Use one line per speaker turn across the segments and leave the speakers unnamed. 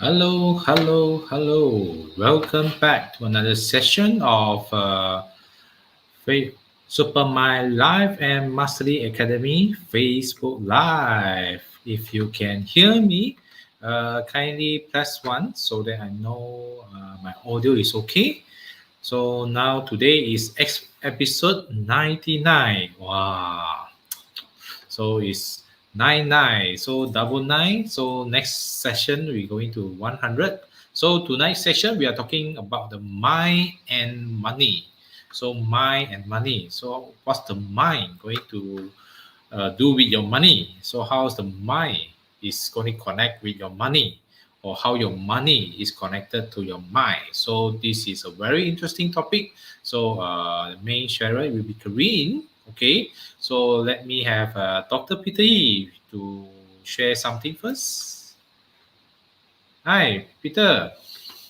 Hello, hello, hello. Welcome back to another session of Supermind Live and Mastery Academy Facebook Live. If you can hear me, kindly press 1 so that I know my audio is okay. So now today is episode 99. Wow. So it's 99. So double nine. So next session we're going to 100. So tonight's session we are talking about the mind and money. So mind and money. So what's the mind going to do with your money? So how's the mind is going to connect with your money? Or how your money is connected to your mind. So this is a very interesting topic. So the main sharer will be Karine. Okay, so let me have Dr. Peter Yee to share something first. Hi, Peter.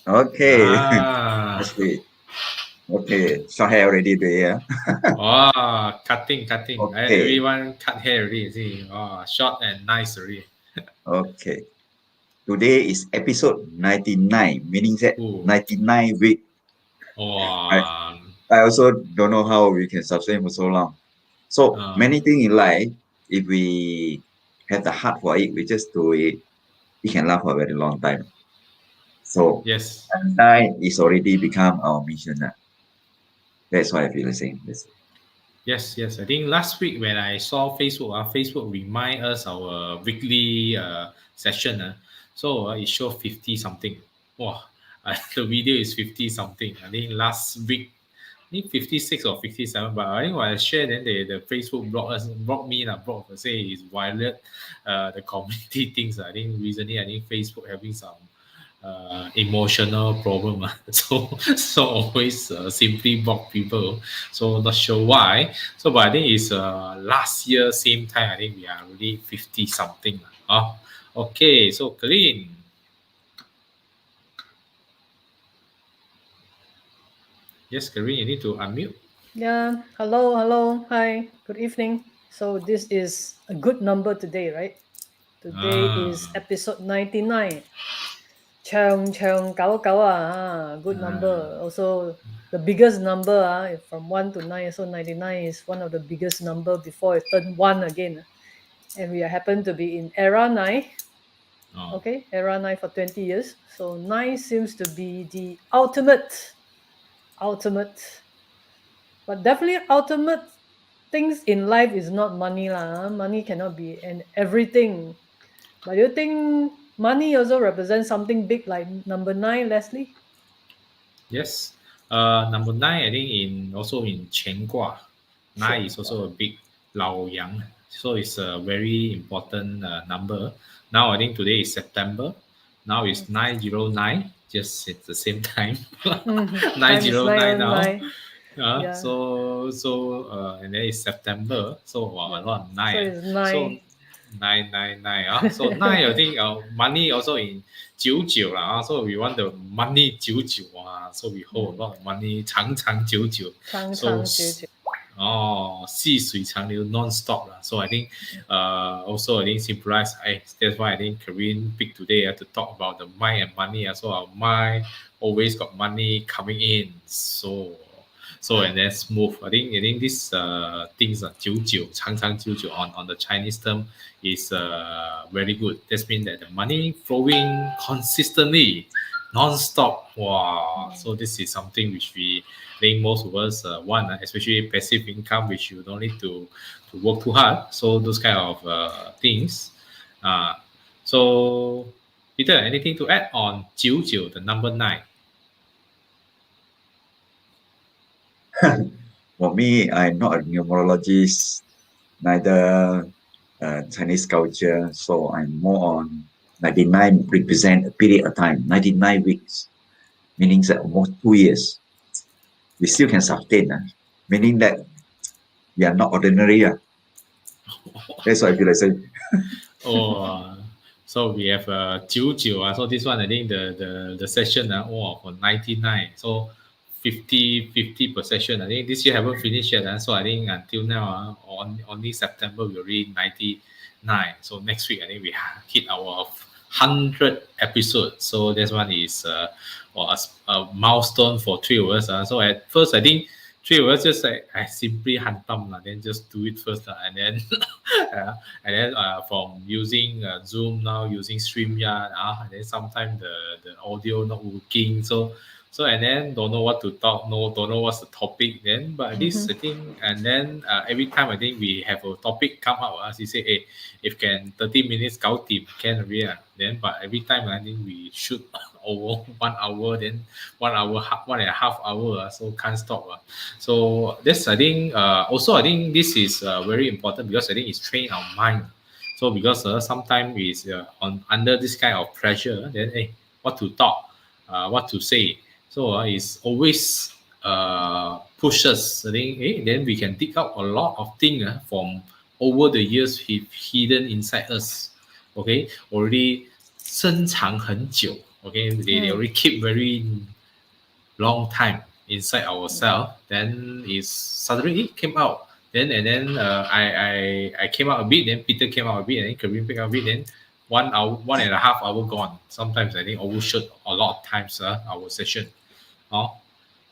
Okay,
Ah,
that's great. Okay, short hair already there.
cutting.
Okay,
Everyone cut hair already. See, short and nice already.
okay. Today is episode 99, meaning that
Ooh,
99 week. I,
wow.
I also don't know how we can sustain for so long. So
Uh,
many things in life, if we have the heart for it, we just do it. We can last for a very long time. So
yes.
99 is already become our mission now. That's why I feel the same.
Yes. I think last week when I saw Facebook, Facebook remind us our weekly session. So it showed 50 something. Wow, the video is 50 something. I think last week, I think 56 or 57. But I think when I shared, then the Facebook brought say it's violate the community things. I think recently, I think Facebook having some emotional problem. So always simply block people. So not sure why. So but I think it's last year same time. I think we are already 50 something. Okay. So clean. Yes, Karine, you need to unmute.
Yeah, hello, hi, good evening. So this is a good number today, right? Today is
Ah,
episode 99. Chong Gao Gao good
ah,
number. Also the biggest number from 1 to 9. So 99 is one of the biggest number before it turned 1 again. And we happen to be in era 9.
oh,
Okay, era 9 for 20 years. So 9 seems to be the ultimate. But definitely ultimate things in life is not money lah. Money cannot be and everything. But do you think money also represents something big like number 9, Leslie?
yes. Number nine, I think in also in Chen Gua, nine is also a big Lao Yang. So it's a very important number. Now I think today is September. Now it's 909. Just at the same time.
Time is
909 now.
909.
Uh,
Yeah.
so so and then it's September. So wow, a
Yeah.
lot of
So
nine.
it's
So
9.
999 So nine I think money also in 99 啦so we want the money 99 so we hold a lot of money 长长久久
长
so
长久久.
oh 细水长流 non-stop so I think also I think symbolize that's why I think Korean pick today to talk about the mind and money so our mind always got money coming in so and then smooth. I think this things 久久 长长久久 on the Chinese term is very good. That means that the money flowing consistently, non-stop. Wow. So this is something which we think most of us want, especially passive income, which you don't need to work too hard. So those kind of things. Uh, so Peter, anything to add on 99, the number 9?
For me, I'm not a numerologist, neither Chinese culture, so I'm more on 99 represent a period of time, 99 weeks, meaning that almost 2 years. We still can sustain, meaning that we are not ordinary. That's what I feel like saying.
Oh, so we have 99. So this one, I think the session for 99. So 50 per session. I think this year haven't finished yet. So I think until now, on only September, we already 99. So next week, I think we hit our 100 episodes. So this one is a milestone for three of us. So at first, I think three of us just like I simply hantam then just do it first, and then from using Zoom now using StreamYard, and then sometimes the audio not working, so and then don't know what to talk, don't know what's the topic then. But this I think, and then every time I think we have a topic come out, as you say, hey, if can 30 minutes gao team can already. Then but every time I think we shoot over 1 hour, then 1 hour, 1.5 hour, so can't stop. So this I think also I think this is very important because I think it's train our mind. So because sometimes is on under this kind of pressure, then hey, what to talk, what to say. So it's always pushes. I think then we can dig out a lot of things from over the years hidden inside us. Okay, already 深藏很久. Okay, they already keep very long time inside ourselves. Then is suddenly it came out. Then and then I came out a bit. Then Peter came out a bit, and then Kareem picked up a bit. Then 1 hour, 1.5 hour gone. Sometimes I think overshoot a lot of times our session.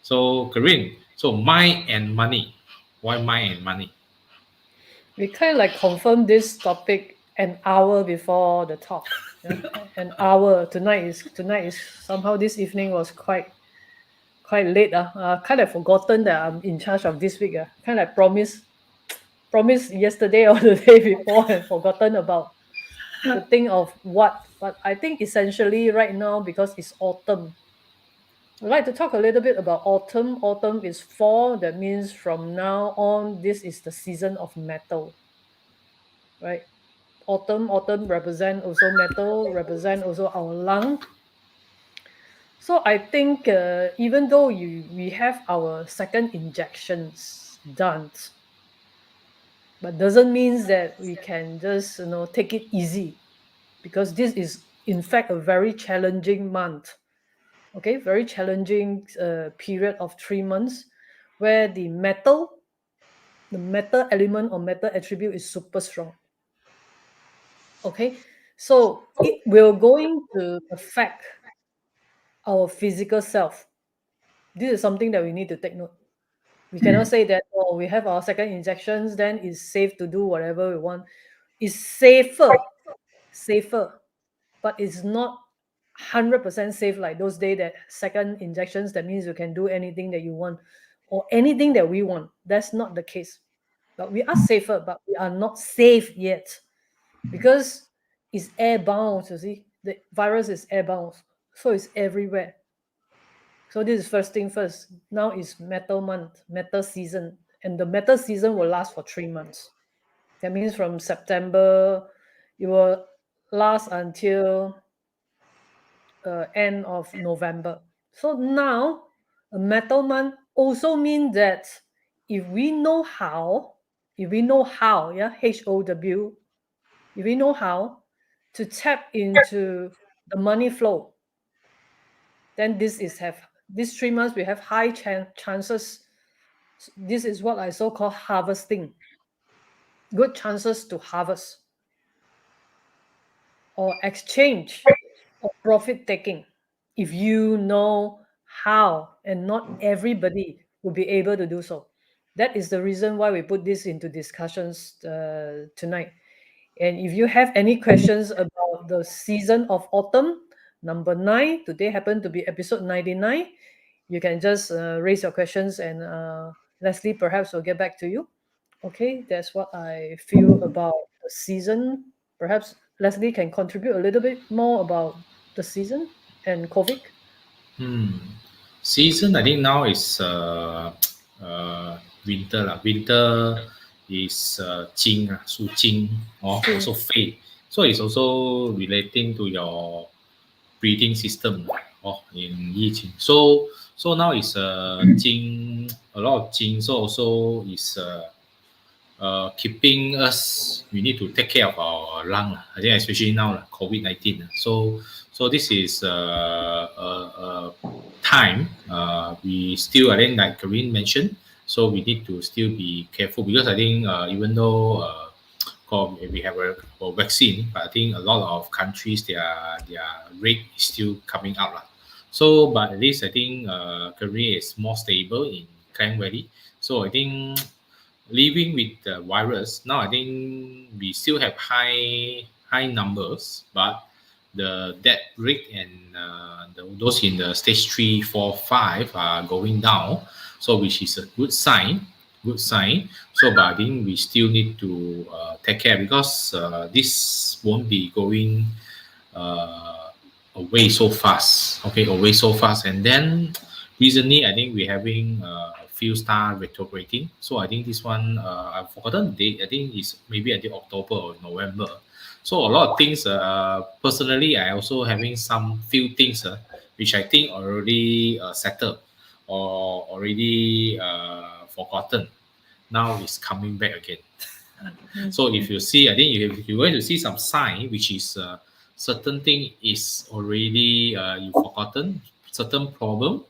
So Kareem, so mind and money. Why mind and money?
We kind of like confirmed this topic an hour before the talk. An hour. Tonight is somehow this evening was quite late. Kind of forgotten that I'm in charge of this week. Kind of like promised yesterday or the day before and forgotten about to think of what. But I think essentially right now, because it's autumn, I'd like to talk a little bit about autumn. Autumn is fall. That means from now on, this is the season of metal. Right? Autumn represent also metal, represent also our lung. So I think even though we have our second injections done, but doesn't mean that we can just take it easy, because this is in fact a very challenging month. Okay, very challenging period of 3 months where the metal element or metal attribute is super strong. Okay, so it will going to affect our physical self. This is something that we need to take note. We cannot say that, we have our second injections, then it's safe to do whatever we want. It's safer, but it's not 100% safe like those days that second injections, that means you can do anything that you want or anything that we want. That's not the case. But we are safer, but we are not safe yet because it's airbound, you see. The virus is airbound, so it's everywhere. So this is first thing first. Now is metal month, metal season, and the metal season will last for 3 months. That means from September, it will last until end of November. So now a metal month also means that if we know how, How, HOW, if we know how to tap into the money flow, then these 3 months we have high chances. This is what I so-called harvesting. Good chances to harvest or exchange or profit taking if you know how, and not everybody will be able to do so. That is the reason why we put this into discussions tonight. And if you have any questions about the season of autumn, number 9, today happened to be episode 99, you can just raise your questions, and Leslie perhaps will get back to you. Okay, that's what I feel about the season. Perhaps Leslie can contribute a little bit more about the season and COVID.
Season I think now is winter. Winter is Jing, Su Jing, or also Fei. So it's also relating to your breathing system in Yi Jing. So now is Jing, a lot of Jing. So also is keeping us, we need to take care of our lung. I think especially now, COVID-19. So this is time we still, I think like Kareem mentioned, so we need to still be careful because I think even though course, we have a vaccine, but I think a lot of countries their rate is still coming out lah. So, but at least I think Korea is more stable in Klang Valley. So I think living with the virus now, I think we still have high numbers, but the death rate and those in the stage 3, 4, 5 are going down. So which is a good sign. Good sign. So, but I think we still need to take care because this won't be going away so fast. Okay, away so fast. And then recently, I think we're having a few star retrograding. So I think this one, I've forgotten the date. I think it's maybe until October or November. So a lot of things. Personally, I also having some few things which I think already settled or already forgotten. Now it's coming back again. So if you see, I think if you're going to see some sign, which is certain thing is already you forgotten, certain problem,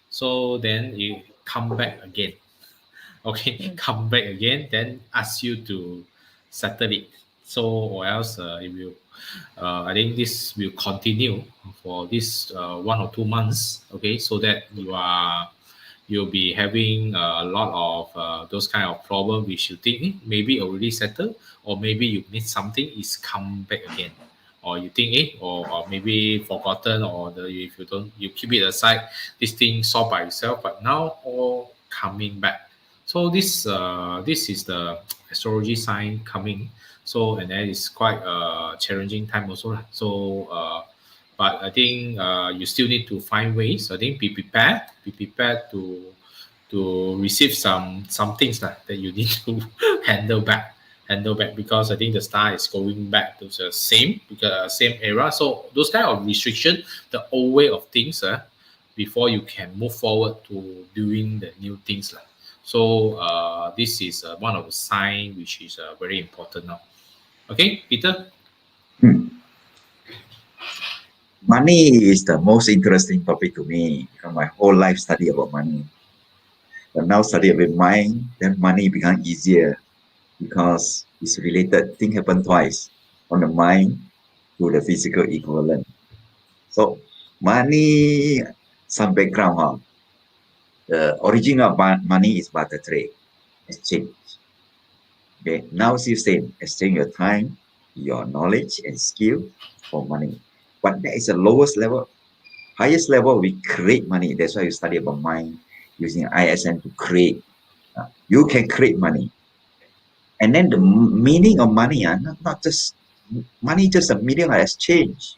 so then you come back again. Okay, come back again, then ask you to settle it. So or else it will. I think this will continue for this 1 or 2 months. Okay, so that you'll be having a lot of those kind of problem which you think maybe already settled, or maybe you need something is come back again, or you think or maybe forgotten, or if you don't, you keep it aside, this thing solved by itself, but now all coming back. So this is the astrology sign coming. So and that is quite a challenging time also. So but I think you still need to find ways. I think be prepared to receive some things that you need to handle back, because I think the star is going back to the same era. So those kind of restriction, the old way of things, before you can move forward to doing the new things. So this is one of the signs which is very important now. Okay, Peter?
Money is the most interesting topic to me because my whole life study about money. But now study about mind, then money become easier because it's related. Thing happen twice on the mind to the physical equivalent. So money, some background. The origin of money is barter trade, exchange. Okay, now it's the same. Exchange your time, your knowledge and skill for money. But that is the lowest level. Highest level, we create money. That's why you study about mind using ISN to create. You can create money. And then the meaning of money, not just money, just a medium of exchange.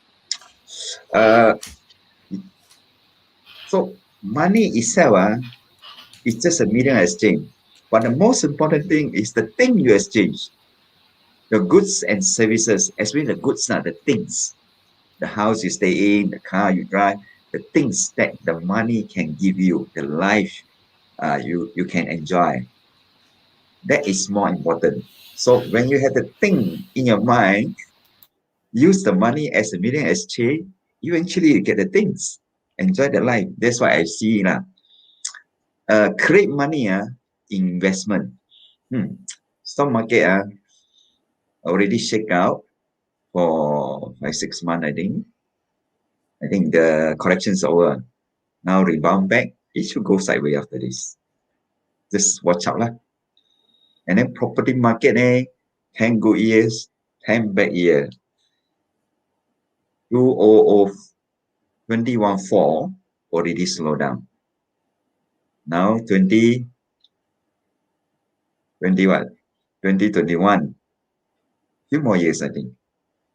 So money itself is just a medium of exchange. But the most important thing is the thing you exchange. The goods and services, especially the goods, the things. The house you stay in, the car you drive, the things that the money can give you, the life you can enjoy. That is more important. So when you have the thing in your mind, use the money as a medium exchange, eventually you get the things, enjoy the life. That's why I see create money, investment. Stock market already shake out for 5-6 months, I think. I think the correction is over. Now rebound back, it should go sideways after this. Just watch out. And then property market, 10 good years, 10 bad years. 2014 already slowed down. Now 2021. Few more years, I think.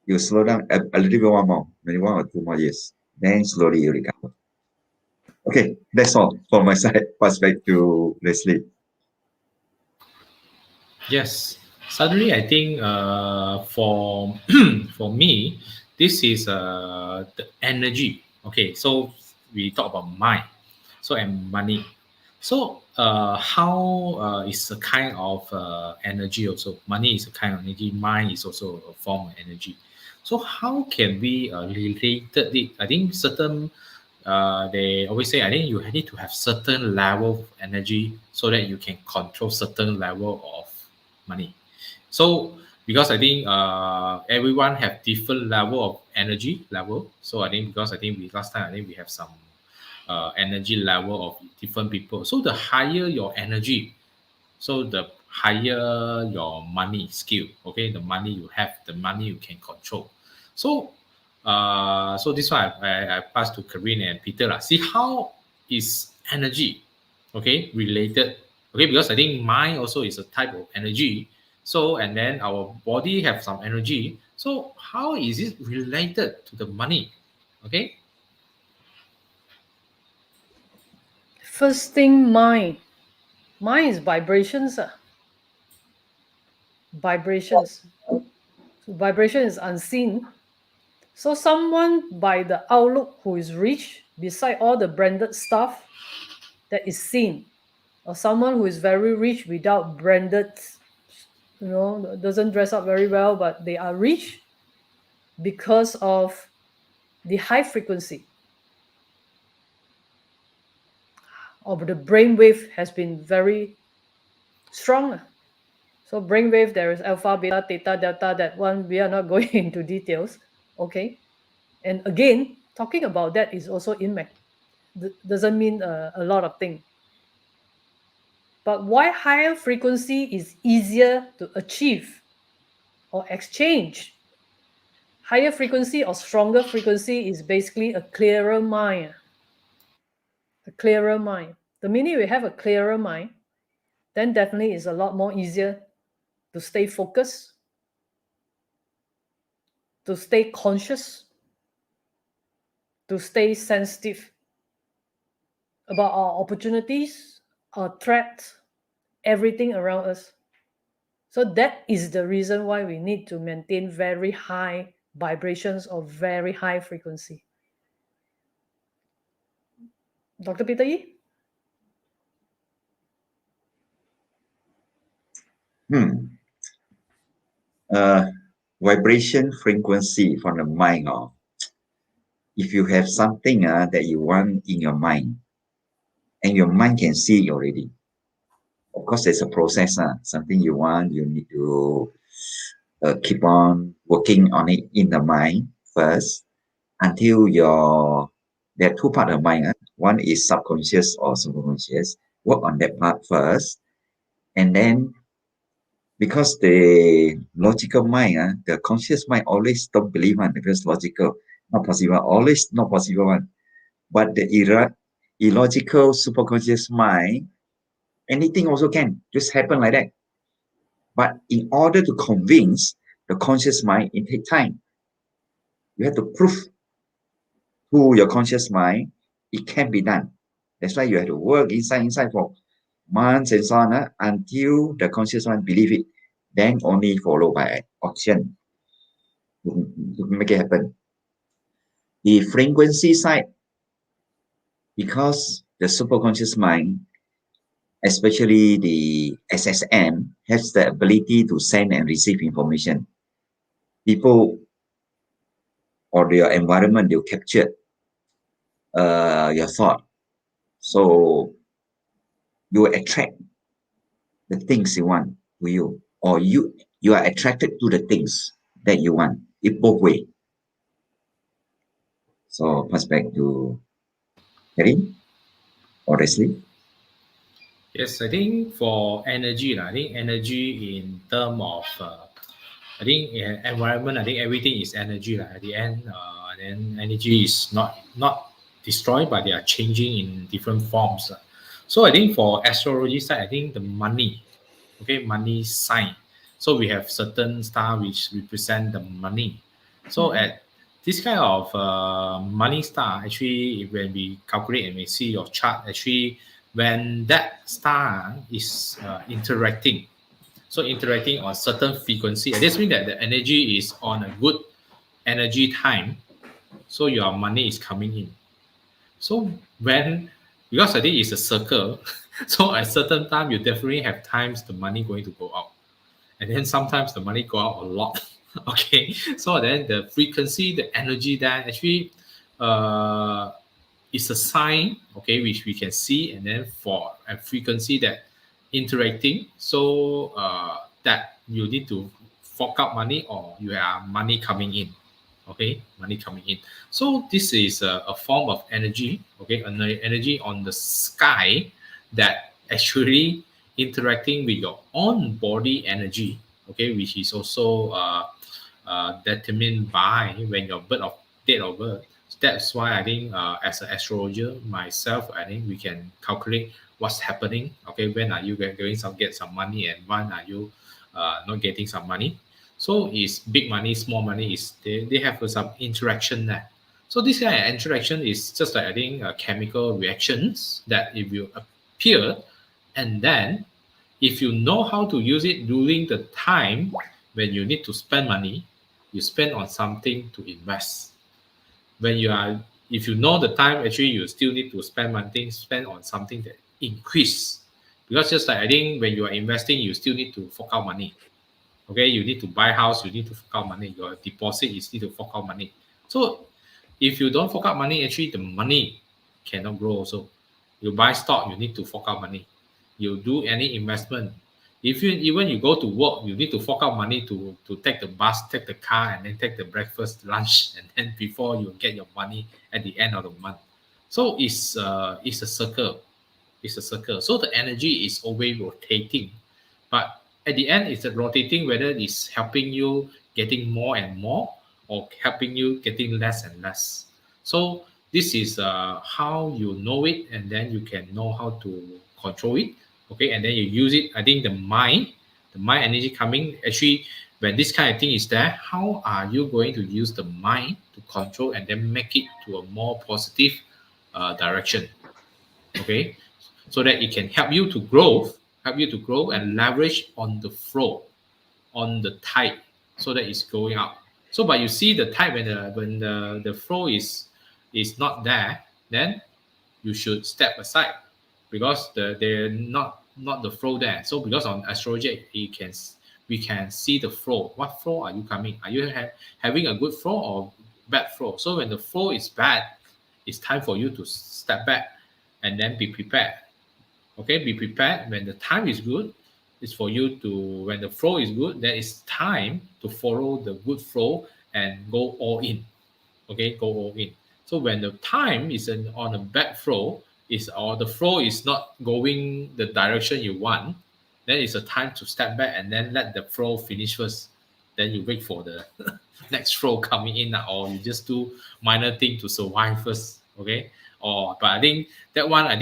You slow down a little bit more, maybe 1 or 2 more years. Then slowly you recover. Okay, that's all from my side. Pass back to Leslie.
Yes, suddenly I think for for me, this is the energy. Okay, so we talk about mind, so and money. So how is a kind of energy also? Money is a kind of energy. Mind is also a form of energy. So how can we related it? I think certain they always say I think you need to have certain level of energy so that you can control certain level of money. So because I think everyone have different level of energy level. So I think because I think we last time I think we have some energy level of different people. So the higher your energy, so the higher your money skill. Okay, the money you have, the money you can control. So so this one I pass to Karine and Peter lah. See how is energy, okay, related. Okay, because I think mind also is a type of energy. So and then our body have some energy. So how is it related to the money? Okay.
First thing, mind. Mind is vibrations. Vibrations. So vibration is unseen. So someone by the outlook who is rich, beside all the branded stuff that is seen, or someone who is very rich without branded, doesn't dress up very well, but they are rich because of the high frequency of the brainwave has been very strong. So brainwave, there is alpha, beta, theta, delta. That one we are not going into details. Okay, and again, talking about that is also doesn't mean a lot of things. But why higher frequency is easier to achieve or exchange? Higher frequency or stronger frequency is basically a clearer mind. A clearer mind. The minute we have a clearer mind, then definitely it's a lot more easier to stay focused, to stay conscious, to stay sensitive about our opportunities, our threats, everything around us. So that is the reason why we need to maintain very high vibrations or very high frequency. Dr. Peter Yi?
Vibration frequency from the mind. If you have something that you want in your mind, and your mind can see it already. Of course, there's a process. Something you want, you need to keep on working on it in the mind first until there are two parts of mind. One is subconscious or superconscious. Work on that part first. And then, because the logical mind, the conscious mind always don't believe because logical, not possible, always not possible one. But the illogical superconscious mind, anything also can just happen like that. But in order to convince the conscious mind, it takes time. You have to prove to your conscious mind it can be done. That's why you have to work inside for months and so on until the conscious mind believe it. Then only followed by action to make it happen. The frequency side, because the superconscious mind, especially the SSM, has the ability to send and receive information. People or their environment, they'll capture your thought. So you attract the things you want to you, or you are attracted to the things that you want. It both way. So pass back to Harry or Leslie.
Yes, I think for energy, I think energy in term of, I think environment, I think everything is energy. At the end, then energy is not destroyed, but they are changing in different forms. So I think for astrology side, I think the money, okay, money sign. So we have certain star which represent the money. So at this kind of money star, actually, when we calculate and we see your chart, actually, when that star is interacting, so interacting on certain frequency, this means that the energy is on a good energy time, so your money is coming in. So because I think it's a circle, so at certain time you definitely have times the money going to go out, and then sometimes the money go out a lot. Okay, so then the frequency, the energy that actually is a sign, okay, which we can see, and then for a frequency that interacting, so that you need to fork out money or you have money coming in. Okay, money coming in. So this is a form of energy, okay, an energy on the sky that actually interacting with your own body energy, okay, which is also determined by when your birth of date of birth. That's why I think as an astrologer myself, I think we can calculate what's happening. Okay, when are you going to get some money and when are you not getting some money? So is big money, small money, is they have some interaction there. So this kind of interaction is just like I think chemical reactions that if you appear, and then if you know how to use it during the time when you need to spend money, you spend on something to invest. When you are, if you know the time, actually you still need to spend on something that increase. Because just like I think when you are investing, you still need to fork out money. Okay, you need to buy house, you need to fork out money. Your deposit is need to fork out money. So if you don't fork out money, actually the money cannot grow also. You buy stock, you need to fork out money. You do any investment. If you even you go to work, you need to fork out money to take the bus, take the car, and then take the breakfast, lunch, and then before you get your money at the end of the month. So it's a circle. It's a circle. So the energy is always rotating. But at the end, it's rotating whether it's helping you getting more and more or helping you getting less and less. So this is how you know it, and then you can know how to control it. Okay, and then you use it. I think the mind energy coming actually when this kind of thing is there, how are you going to use the mind to control and then make it to a more positive direction? Okay, so that it can help you to grow and leverage on the flow, on the tide, so that it's going up. So but you see the tide when the flow is not there, then you should step aside because they're not the flow there. So because on astrology we can see the flow. What flow are you coming? Are you having a good flow or bad flow? So when the flow is bad, it's time for you to step back and then be prepared. Okay, be prepared when the time is good. It's for you to when the flow is good, then it's time to follow the good flow and go all in. Okay, go all in. So when the time is on a bad flow, is or the flow is not going the direction you want, then it's a time to step back and then let the flow finish first. Then you wait for the next flow coming in, or you just do minor thing to survive first. Okay, or but I think that one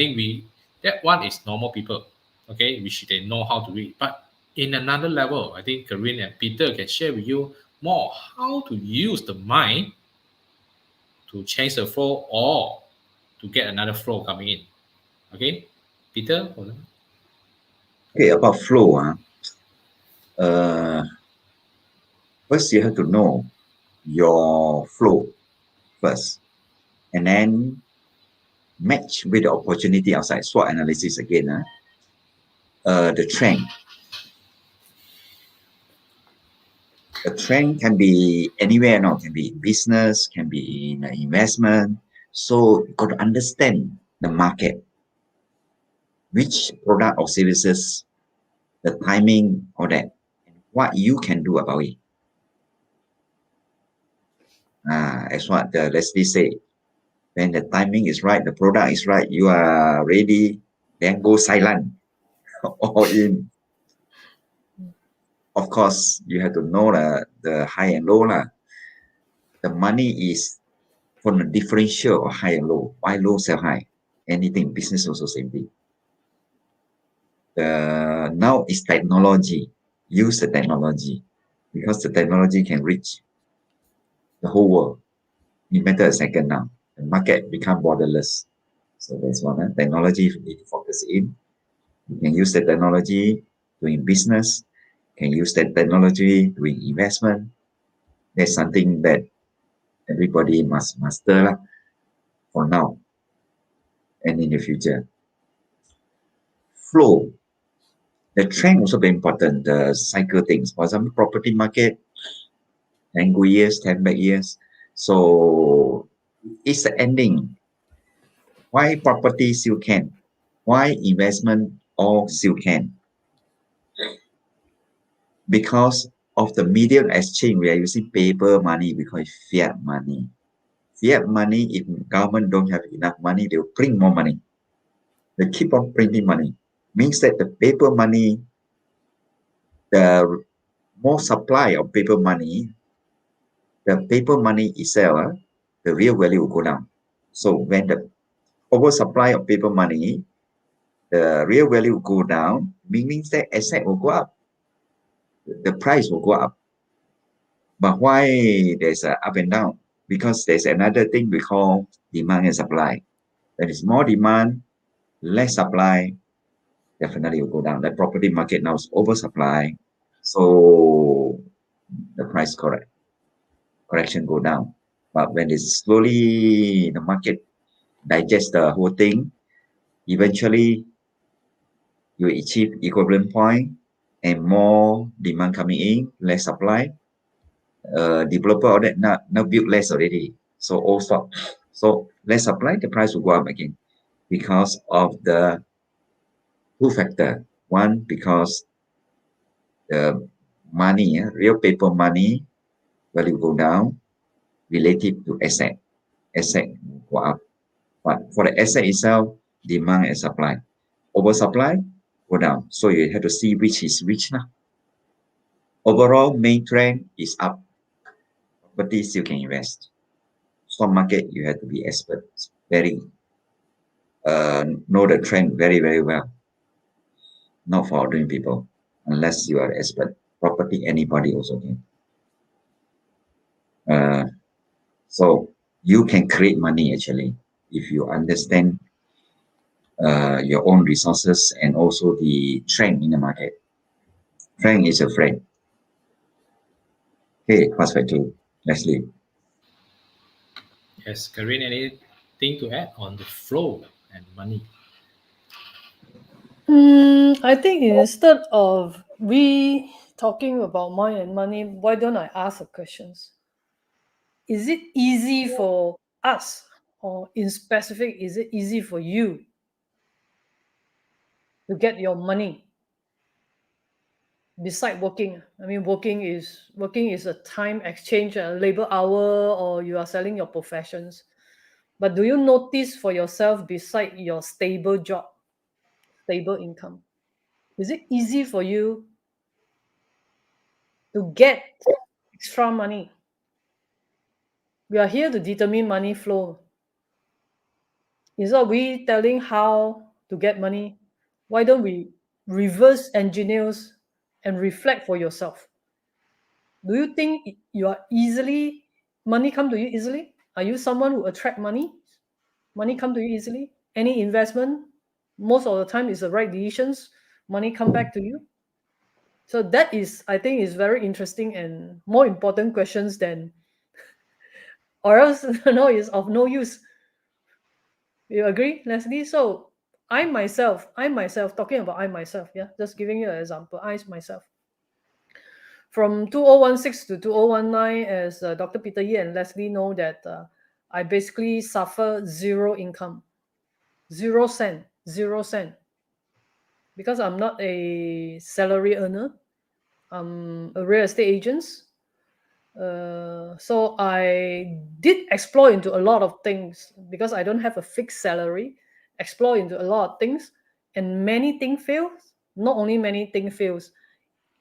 is normal people. Okay, which they know how to read. But in another level, I think Corinne and Peter can share with you more how to use the mind to change the flow or to get another flow coming in. Okay, Peter. Hold on.
Okay, about flow. First you have to know your flow first, and then match with the opportunity outside. SWOT analysis again. The trend. The trend can be anywhere now. Can be in business, can be in investment. So you got to understand the market, which product or services, the timing, all that, and what you can do about it. As what Leslie said, when the timing is right, the product is right, you are ready, then go silent all in. Of course, you have to know the high and low. The money is from the differential of high and low. Buy low, sell high. Anything, business also same thing. Now is technology. Use the technology because the technology can reach the whole world in matter of a second now. The market become borderless. So that's one. Technology you need to focus in. You can use the technology doing business. You can use that technology doing investment. That's something that everybody must master for now and in the future. Flow. The trend also very important. The cycle things. For example, property market, 10 good years, 10 bad years. So it's the ending. Why property still can? Why investment all still can? Because of the medium exchange, we are using paper money. We call it fiat money. Fiat money, if government don't have enough money, they will print more money. They keep on printing money. Means that the paper money, the more supply of paper money, the paper money itself, the real value will go down. So when the oversupply of paper money, the real value will go down, meaning that asset will go up. The price will go up. But why there's a up and down? Because there's another thing we call demand and supply. There is more demand, less supply, definitely will go down. The property market now is oversupply, so the price correction go down. But when it's slowly the market digest the whole thing, eventually you achieve equilibrium point and more demand coming in, less supply. Developer all that now build less already, so all stop. So less supply, the price will go up again because of the two factor. One, because the money, real paper money value go down relative to asset. Asset go up. But for the asset itself, demand and supply. Oversupply, go down. So you have to see which is which now. Overall, main trend is up. Properties you can invest. Stock market, you have to be expert. Very know the trend very, very well. Not for ordinary people, unless you are expert. Property, anybody also can. So you can create money actually if you understand your own resources and also the trend in the market. Trend is a friend. Okay, pass back to Leslie.
Yes, Karin, anything to add on the flow and money?
I think instead of we talking about money and money, why don't I ask the questions? Is it easy for us, or in specific, is it easy for you to get your money beside working? I mean, working is a time exchange, a labor hour, or you are selling your professions. But do you notice for yourself beside your stable job, stable income? Is it easy for you to get extra money? We are here to determine money flow. Instead of we telling how to get money, why don't we reverse engineers and reflect for yourself? Do you think you are easily, money come to you easily? Are you someone who attract money? Money come to you easily? Any investment, most of the time is the right decisions, money come back to you. So that is, I think, is very interesting and more important questions than, or else is of no use. You agree, Leslie? So I myself, talking about I myself, yeah, just giving you an example. I myself, from 2016 to 2019, as Dr. Peter Yee and Leslie know that I basically suffer zero income, 0 cent, because I'm not a salary earner. I'm a real estate agent. So I did explore into a lot of things because I don't have a fixed salary. Explore into a lot of things, and many things fails. Not only many things fails,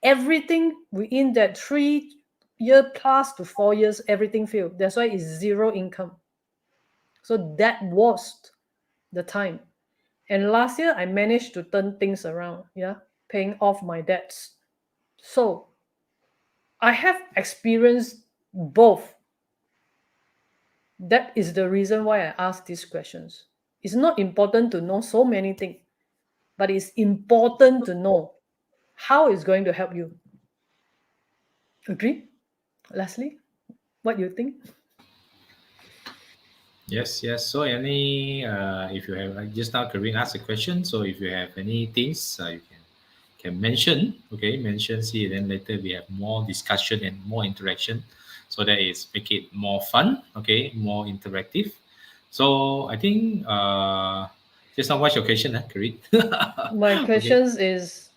everything within that 3 year plus to 4 years, everything failed. That's why it's zero income. So that was the time. And last year I managed to turn things around, yeah, paying off my debts. So I have experienced both. That is the reason why I ask these questions. It's not important to know so many things, but it's important to know how it's going to help you. Agree? Leslie, what do you think?
Yes, yes. So, if you have, like just now, Karin asked a question. So, if you have any things, you can mention. Okay, mention. See, then later we have more discussion and more interaction. So that is make it more fun. Okay, more interactive. So I think just now, what's your question, Karin?
My
Okay.
questions is,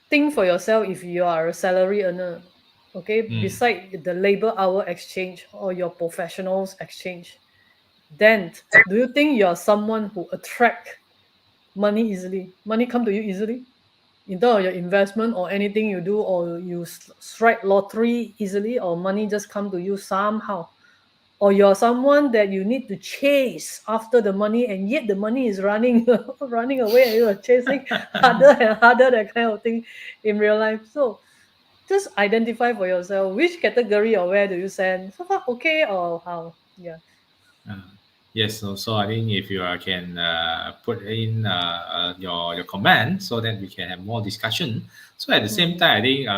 think for yourself if you are a salary earner. okay, beside the labor hour exchange or your professionals exchange, then do you think you're someone who attract money easily? Money come to you easily? In terms of your investment or anything you do, or you strike lottery easily, or money just come to you somehow? Or you're someone that you need to chase after the money, and yet the money is running running away and you're chasing harder and harder, that kind of thing in real life. So just identify for yourself which category or where do you stand. So far okay or how? Yeah.
Yes, so I think if you can put in your comment so that we can have more discussion. So at the same time, I think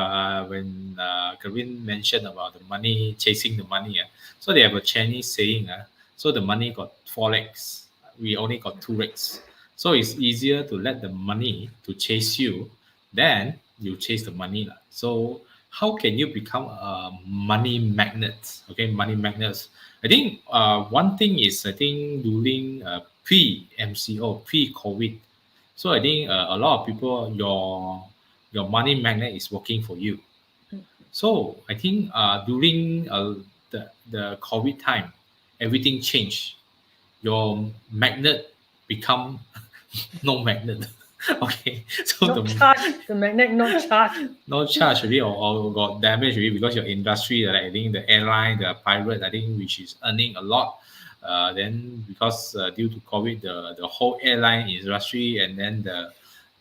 when Kevin mentioned about the money, chasing the money, so they have a Chinese saying, so the money got 4 legs, we only got 2 legs. So it's easier to let the money to chase you than you chase the money. So how can you become a money magnet? Okay, money magnets. I think one thing is, I think during pre-MCO, pre-COVID, so I think a lot of people, your money magnet is working for you. So I think during the COVID time, everything changed. Your magnet become no magnet. Okay, so
Not charged, the magnet not charged.
no charge really, or got damage really, because your industry, like I think the airline, the pirate, I think which is earning a lot. Then because due to COVID, the whole airline industry, and then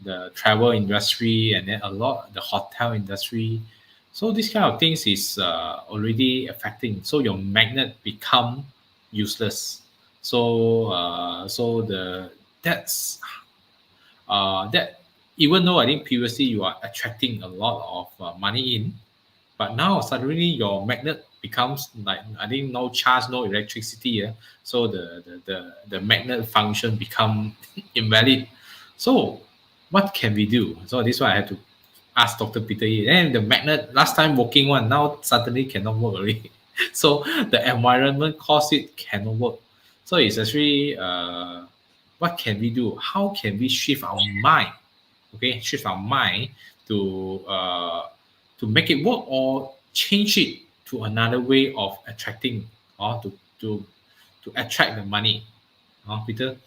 the travel industry, and then a lot the hotel industry. So this kind of things is already affecting. So your magnet become useless. So that's that, even though I think previously you are attracting a lot of money in, but now suddenly your magnet becomes like, I think no charge, no electricity. Yeah? So the magnet function become invalid. So what can we do? So this one I had to ask Dr. Peter Yee. And the magnet last time working one, now suddenly cannot work already. So the environment cause it cannot work. So it's actually what can we do? How can we shift our mind? Okay, shift our mind to make it work, or change it to another way of attracting, or to attract the money. Peter?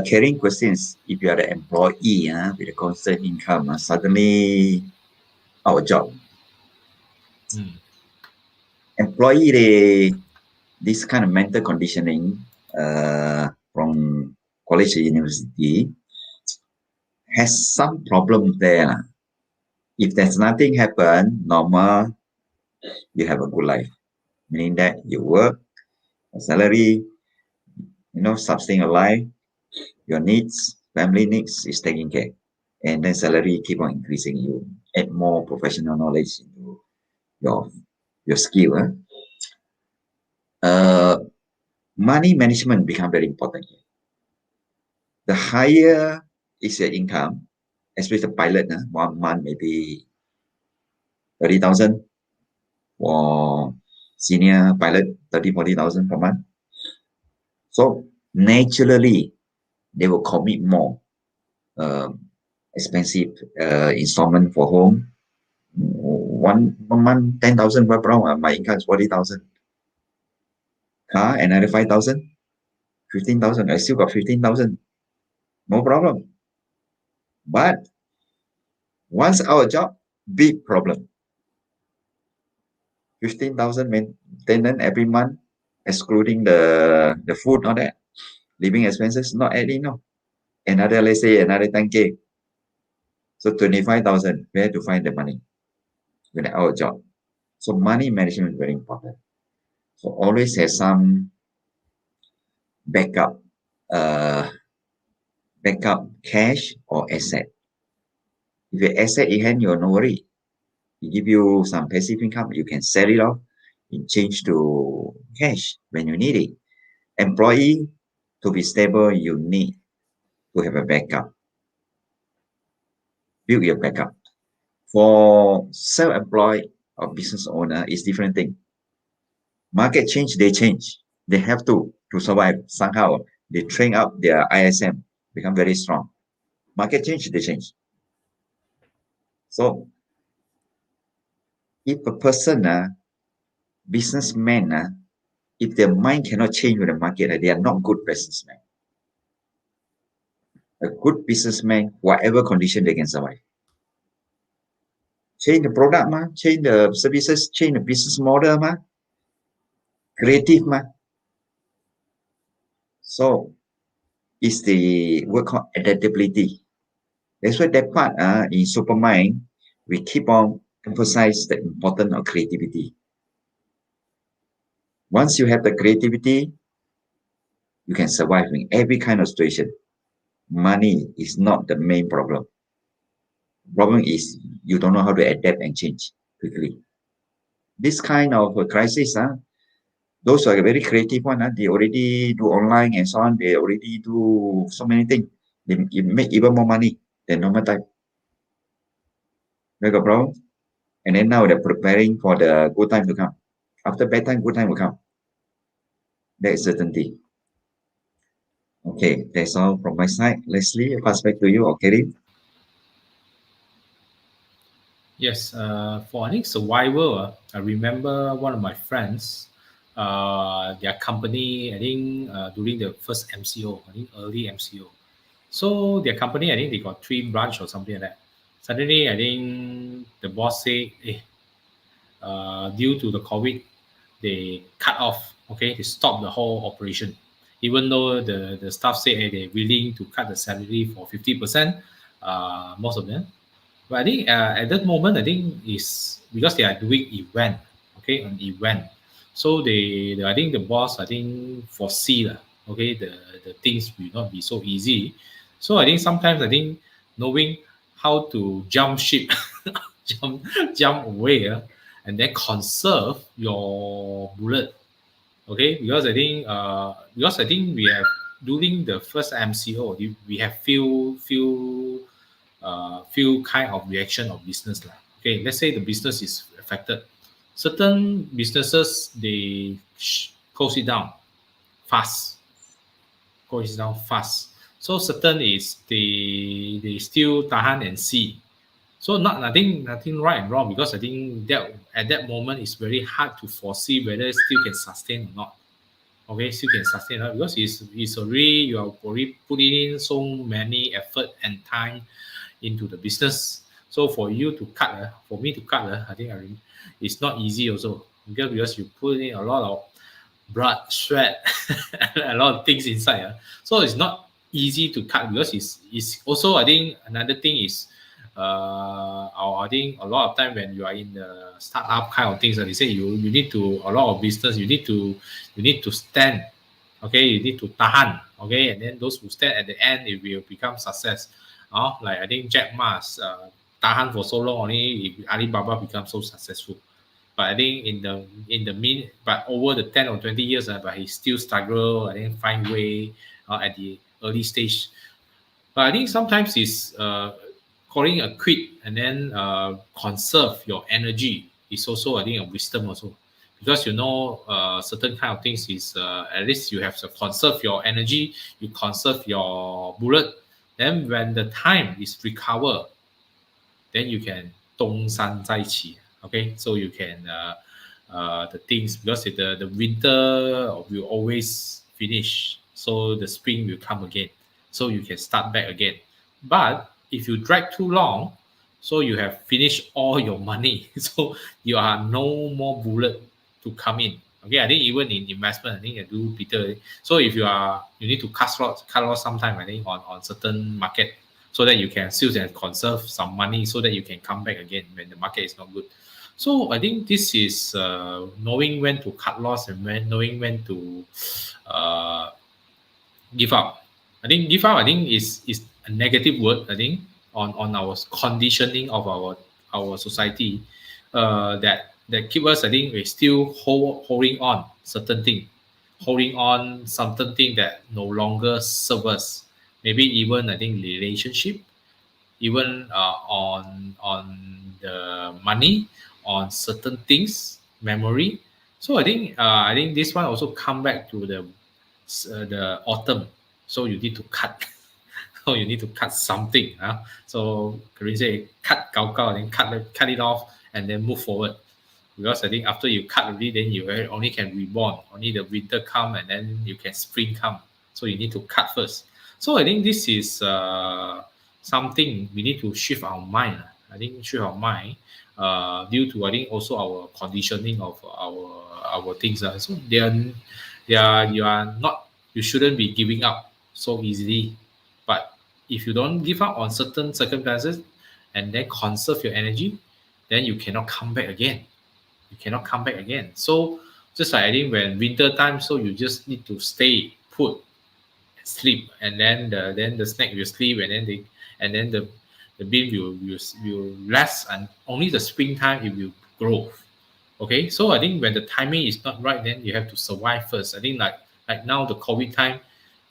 Carrying questions, if you are an employee with a constant income, suddenly our job. Employee, this kind of mental conditioning from college or university has some problem there. If there's nothing happen, normal, you have a good life. Meaning that you work, a salary, sustain your life, your needs, family needs is taken care. And then salary keep on increasing. You add more professional knowledge into your skill. Money management become very important here. The higher is your income, especially the pilot, 1 month maybe 30,000, for senior pilot 30,000-40,000 per month. So naturally, they will commit more expensive installment for home. One month 10,000 per hour. My income is 40,000. Car another 5,000, 15,000. I still got 15,000. No problem. But once our job, big problem. 15,000 maintenance every month, excluding the food, all that. Living expenses not adding, no. Another, let's say, another 10K. So 25,000, where to find the money? With our job. So money management is very important. So always have some backup cash or asset. If your asset in hand, you're no worry. It give you some passive income, you can sell it off and change to cash when you need it. Employee, to be stable, you need to have a backup. Build your backup. For self-employed or business owner, it's different thing. Market change, they change. They have to survive somehow. They train up their ISM, become very strong. Market change, they change. So if a person, businessman, if their mind cannot change with the market, they are not good businessmen. A good businessman, whatever condition, they can survive. Change the product, change the services, change the business model, creative, So it's the word called adaptability. That's why that part in Supermind, we keep on emphasize the importance of creativity. Once you have the creativity, you can survive in every kind of situation. Money is not the main problem. Problem is you don't know how to adapt and change quickly. This kind of crisis, those are very creative one. They already do online and so on. They already do so many things. They make even more money than normal time. They got problem. And then now they're preparing for the good time to come. After bad time, good time will come. That is certainty. Okay, that's all from my side. Leslie, I pass back to you or Karim.
Yes, for I think survival, I remember one of my friends, their company, I think during the first MCO, I think early MCO. So their company, I think they got 3 branch or something like that. Suddenly, I think the boss say, due to the COVID, they cut off, okay, they stop the whole operation. Even though the staff say they're willing to cut the salary for 50%, most of them. But I think at that moment, I think is because they are doing event, okay, an event. So I think the boss, I think foresee lah, okay, the things will not be so easy. So I think sometimes I think knowing how to jump ship, jump away, and then conserve your bullet, okay, because I think we have during the first MCO, we have few kind of reaction of business lah. Okay, let's say the business is affected. Certain businesses they close it down fast, So certain is they still tahan and see. So nothing right and wrong because I think that at that moment it's very hard to foresee whether it still can sustain or not. Okay, still can sustain or not because it's already you are already putting in so many effort and time into the business. So for you to cut, for me to cut, I think it's not easy also because you put in a lot of blood, sweat, a lot of things inside. So it's not easy to cut because it's also I think another thing is I think a lot of time when you are in the startup kind of things, they say you need to a lot of business you need to stand, okay, you need to tahan, okay, and then those who stand at the end it will become success. Like I think Jack Ma's tahan for so long only Alibaba becomes so successful. But I think but over the 10 or 20 years, but he still struggle. I think find way at the early stage. But I think sometimes it's calling a quit and then conserve your energy is also I think a wisdom also because certain kind of things is at least you have to conserve your energy, you conserve your bullet. Then when the time is recover, then you can 东山再起. Okay, so you can the things because the winter will always finish, so the spring will come again, so you can start back again. But if you drag too long, so you have finished all your money, so you are no more bullet to come in. Okay, I think even in investment, I think I do Peter. So if you need to cut loss sometime, I think on certain market, so that you can still conserve some money, so that you can come back again when the market is not good. So I think this is knowing when to cut loss and knowing when to give up. I think give up, I think is a negative word. I think on our conditioning of our society that keep us. I think we're still holding on certain thing, holding on something thing that no longer serve us. Maybe even I think relationship, even on the money, on certain things, memory. So I think this one also come back to the autumn. So you need to cut. So you need to cut something. So Corinne say cut gao, then cut it off and then move forward. Because I think after you cut already, then you only can reborn. Only the winter come and then you can spring come. So you need to cut first. So I think this is something we need to shift our mind. I think shift our mind due to I think also our conditioning of our things. So you are not, you shouldn't be giving up so easily. But if you don't give up on certain circumstances and then conserve your energy, then you cannot come back again. You cannot come back again. So just like I think when winter time, so you just need to stay put, sleep, and then the snake will sleep, and then the bean will rest, and only the springtime it will grow. Okay, so I think when the timing is not right, then you have to survive first. I think like now the COVID time,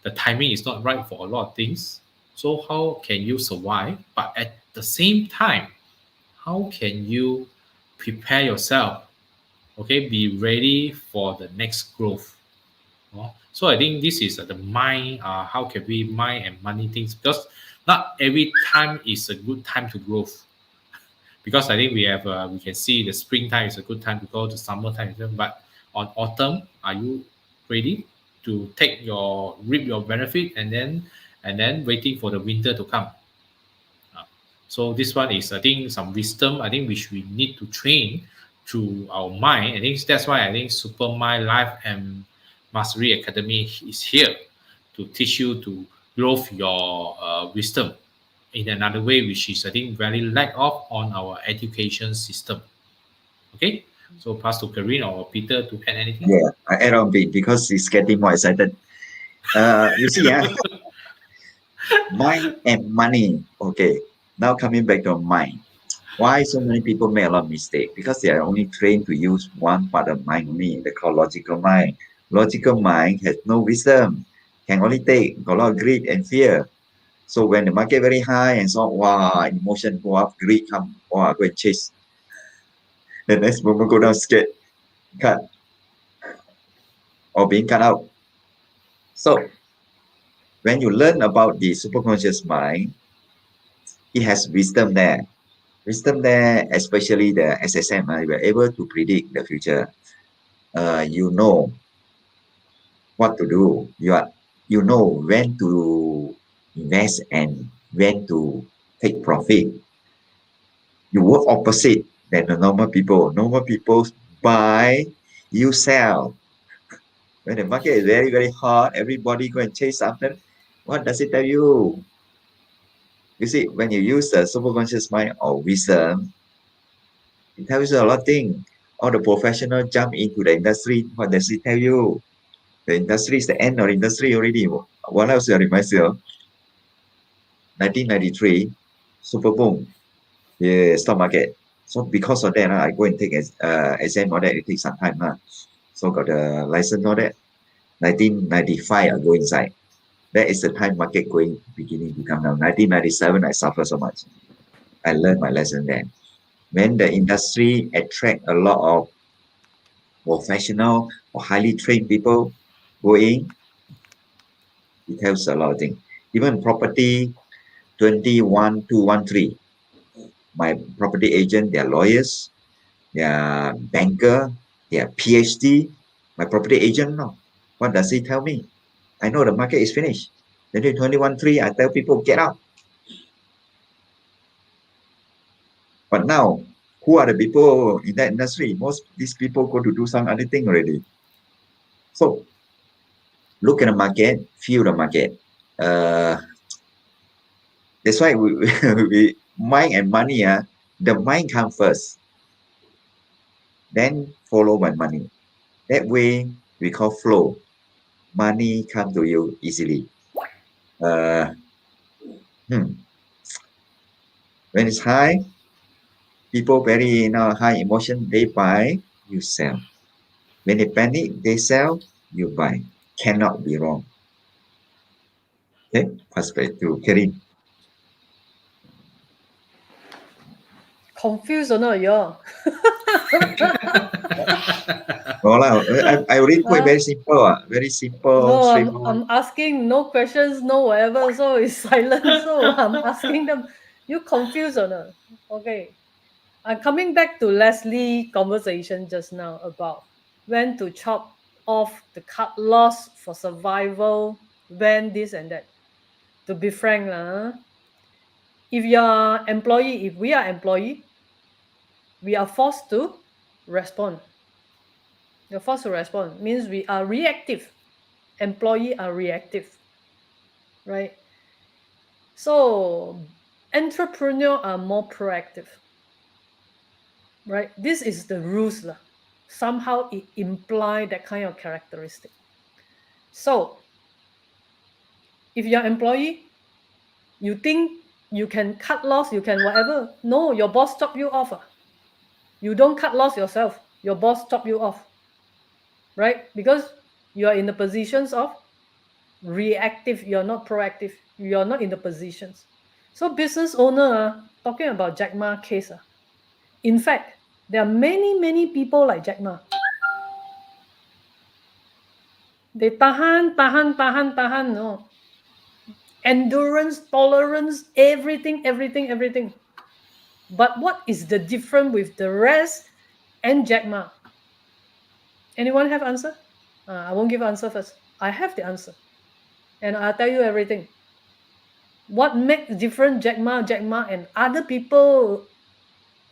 the timing is not right for a lot of things. So how can you survive? But at the same time, how can you prepare yourself? Okay, be ready for the next growth. So I think this is the mind. How can we mind and money things? Because not every time is a good time to growth. Because I think we can see the springtime is a good time to go, the summertime is good, but on autumn, are you ready to reap your benefit and then waiting for the winter to come? So this one is I think some wisdom I think which we need to train through our mind. I think that's why I think Supermind Life and Mastery Academy is here to teach you to grow your wisdom in another way, which is I think very lack of on our education system. Okay, so pass to Karine or Peter to add anything.
Yeah, I add on a bit because it's getting more excited. You see, mind and money. Okay, now coming back to mind. Why so many people make a lot of mistakes? Because they are only trained to use one part of mind only. They call logical mind. Logical mind has no wisdom, can only take a lot of greed and fear. So when the market very high and so wow, emotion go up, greed come, wow, go and chase. The next moment go down scared, cut, or being cut out. So when you learn about the superconscious mind, it has wisdom there. Wisdom there, especially the SSM, we are able to predict the future. You know what to do. You know when to invest and when to take profit. You work opposite than the normal people. Normal people buy, you sell. When the market is very, very hot, everybody go and chase after. What does it tell you? You see, when you use the superconscious mind or wisdom, it tells you a lot of things. All the professionals jump into the industry. What does it tell you? The industry is the end of industry already. What else do I remind you? 1993, super boom, the stock market. So because of that, I go and take exam, all that. It takes some time. So got the license, all that. 1995, I go inside. That is the time market beginning to come down. 1997, I suffer so much. I learned my lesson then. When the industry attract a lot of professional or highly trained people going, it tells a lot of things. Even property 21213, my property agent, they're lawyers, they're banker, they're PhD. My property agent, no. What does he tell me? I know the market is finished. 21213, I tell people get out. But now, who are the people in that industry? Most these people go to do some other thing already. So look at the market, feel the market. That's why we mind and money, the mind comes first, then follow by money. That way we call flow. Money come to you easily. When it's high, people very high emotion, they buy, you sell. When they panic, they sell, you buy. Cannot be wrong. Okay, pass back to Karin.
Confused or not, y'all?
No lah, I already put it
Huh?
very simple, very simple,
No,
straightforward.
I'm asking no questions, no whatever. So it's silent. So I'm asking them, you confused or not? Okay. I'm coming back to Leslie conversation just now about when to chop off the cut loss for survival, when this and that. To be frank, if you are employee, if we are employee, we are forced to respond. You're forced to respond means we are reactive. Employee are reactive, right? So entrepreneur are more proactive, right? This is the rules lah. Somehow it imply that kind of characteristic. So if you're employee, you think you can cut loss, you can whatever. No, your boss chop you off. You don't cut loss yourself. Your boss chop you off, right? Because you are in the positions of reactive. You're not proactive. You're not in the positions. So business owner, talking about Jack Ma case, in fact, there are many people like Jack Ma. They tahan, no. Endurance, tolerance, everything. But what is the difference with the rest and Jack Ma? Anyone have answer? I won't give answer first. I have the answer. And I'll tell you everything. What makes different Jack Ma and other people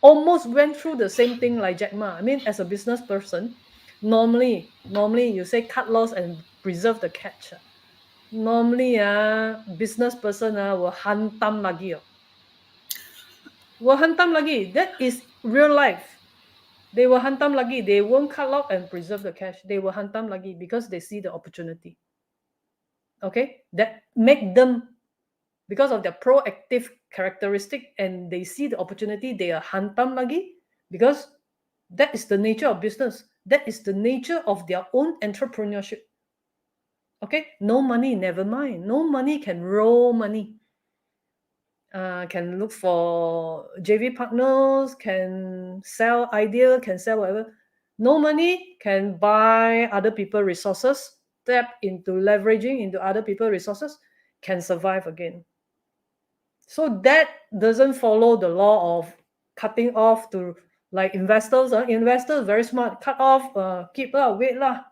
almost went through the same thing like Jack Ma. I mean, as a business person, normally you say cut loss and preserve the catch. Normally, business person will hantam lagi. Will hantam lagi. That is real life. They will hantam lagi. They won't cut loss and preserve the cash. They will hantam lagi because they see the opportunity. Okay, that make them, because of their proactive characteristic, and they see the opportunity, they are hantam lagi because that is the nature of business. That is the nature of their own entrepreneurship. Okay, no money, never mind. No money can roll money. Can look for JV partners, can sell idea, can sell whatever. No money can buy other people's resources, tap into leveraging into other people's resources, can survive again. So that doesn't follow the law of cutting off to like investors. Investors very smart, cut off, keep wait lah,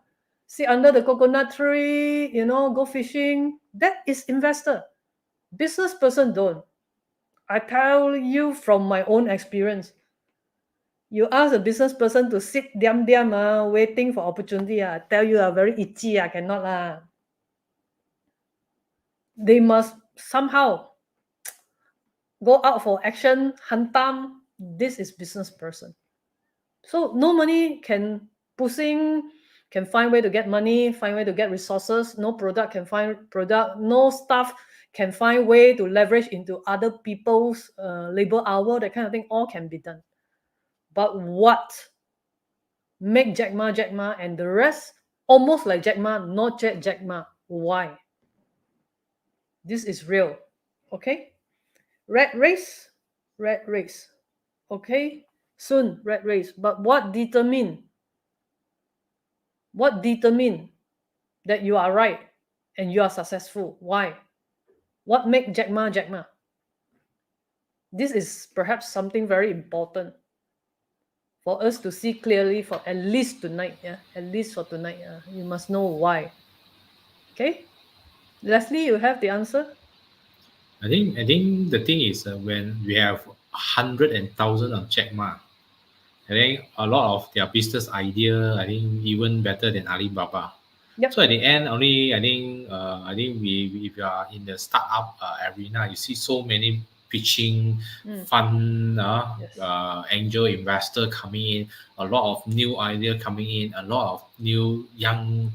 sit under the coconut tree, go fishing. That is investor. Business person don't. I tell you from my own experience. You ask a business person to sit diam waiting for opportunity. I tell you, very itchy. I cannot lah. They must somehow go out for action, hantam. This is business person. So no money can find way to get money, find way to get resources. No product can find product. No staff can find way to leverage into other people's labor hour, that kind of thing. All can be done. But what make Jack Ma and the rest almost like Jack Ma, not Jack Ma? Why? This is real. Okay? Rat race. Okay? Soon, rat race. But what determine that you are right and you are successful? Why? What make Jack Ma? This is perhaps something very important for us to see clearly for at least tonight. At least for tonight. You must know why. Okay? Leslie, you have the answer?
I think the thing is when we have 100 and 1,000 of Jack Ma, I think a lot of their business idea, I think even better than Alibaba.
Yep.
So at the end, only I think we if you are in the startup arena, you see so many pitching fund,
Yes.
angel investor coming in, a lot of new idea coming in, a lot of new young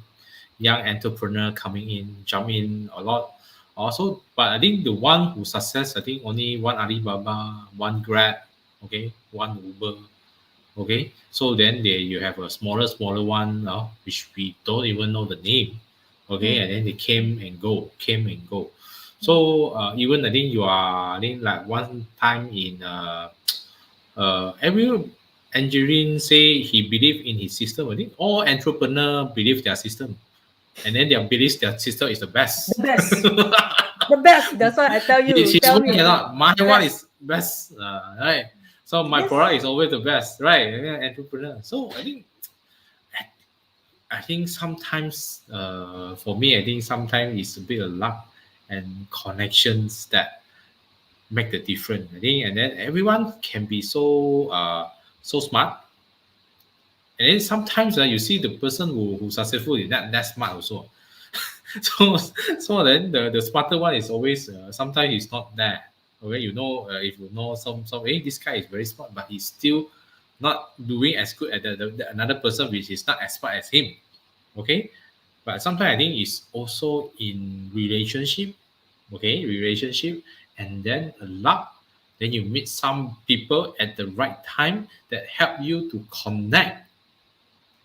entrepreneur coming in, jump in a lot. Also, but I think the one who success, I think only one Alibaba, one Grab, okay, one Uber. Okay, so then you have a smaller one, which we don't even know the name. Okay, and then they came and go. So even I think you are, I think like one time in Angeline say he believe in his system. I think all entrepreneur believe their system, and then their belief their system is the best.
The best. The best. That's why I tell you.
His
Tell
one
me.
cannot. My
The
one
best.
is best, right? So my
Yes.
product is always the best, right? Entrepreneur. So I think sometimes for me, I think sometimes it's a bit of luck and connections that make the difference. I think, and then everyone can be so smart. And then sometimes you see the person who's successful is not that smart also. so so then the smarter one is always sometimes he's not there. Okay, if you know hey, this guy is very smart, but he's still not doing as good as the another person which is not as smart as him. Okay, but sometimes I think it's also in relationship. Okay, relationship, and then a luck. Then you meet some people at the right time that help you to connect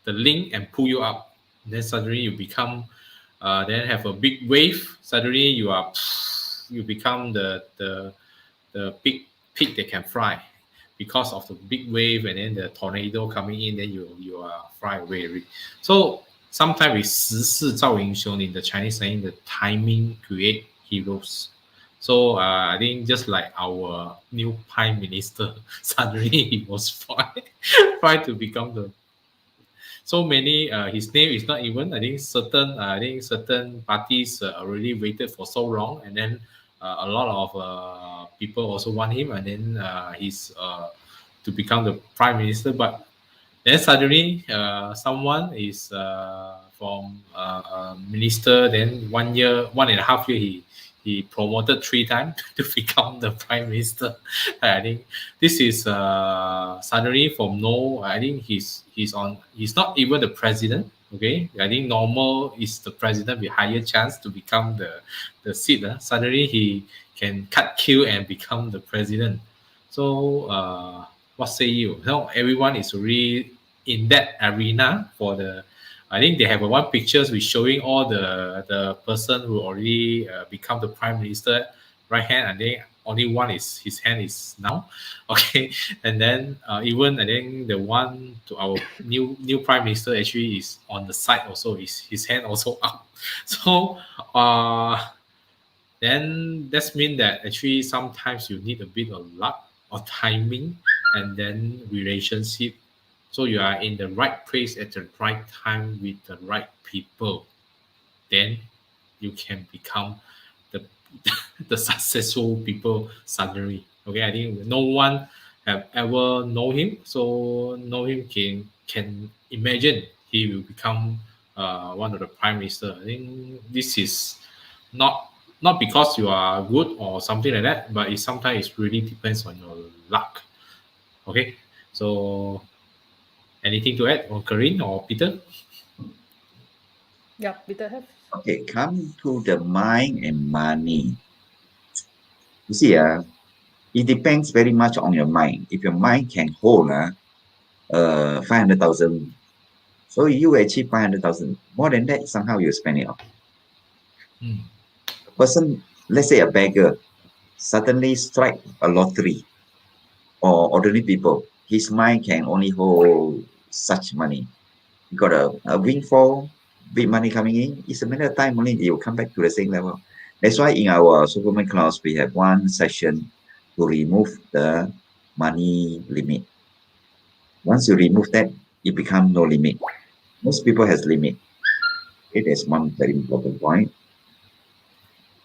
the link and pull you up. Then suddenly you become, then have a big wave. Suddenly you become the big pig that can fly because of the big wave and then the tornado coming in. Then you are fly away. So sometimes with 时势造英雄 in the Chinese saying, the timing create heroes. So I think just like our new prime minister, suddenly he was fly to become the so many his name is not even I think certain parties already waited for so long, and then a lot of people also want him, and then he's to become the prime minister. But then suddenly someone is from minister, then 1.5 year he promoted 3 times to become the prime minister. I think this is suddenly from no. I think he's not even the president. Okay, I think normal is the president with higher chance to become the seat. Suddenly he can cut queue and become the president. So what say you? Now everyone is really in that arena for the. I think they have one pictures with showing all the person who already become the prime minister right hand, and then only one is his hand is now. Okay, and then even I think the one to our new prime minister actually is on the side also, is his hand also up. So then that's mean that actually sometimes you need a bit of luck or timing and then relationship. So you are in the right place at the right time with the right people, then you can become the the successful people suddenly. Okay, I think no one have ever know him, so know him can imagine he will become one of the prime minister. I think this is not because you are good or something like that, but it sometimes it really depends on your luck. Okay, so anything to add on Corinne or Peter?
Yeah, Peter have.
Okay, come to the mind and money. You see, it depends very much on your mind. If your mind can hold 500,000, so you achieve 500,000. More than that, somehow you spend it off. A person, let's say a beggar, suddenly strike a lottery, or ordinary people, his mind can only hold such money. You got a windfall, big money coming in. It's a matter of time only it will come back to the same level. That's why in our Supermind class we have one session to remove the money limit. Once you remove that, it becomes no limit. Most people has limit. Okay, that's one very important point.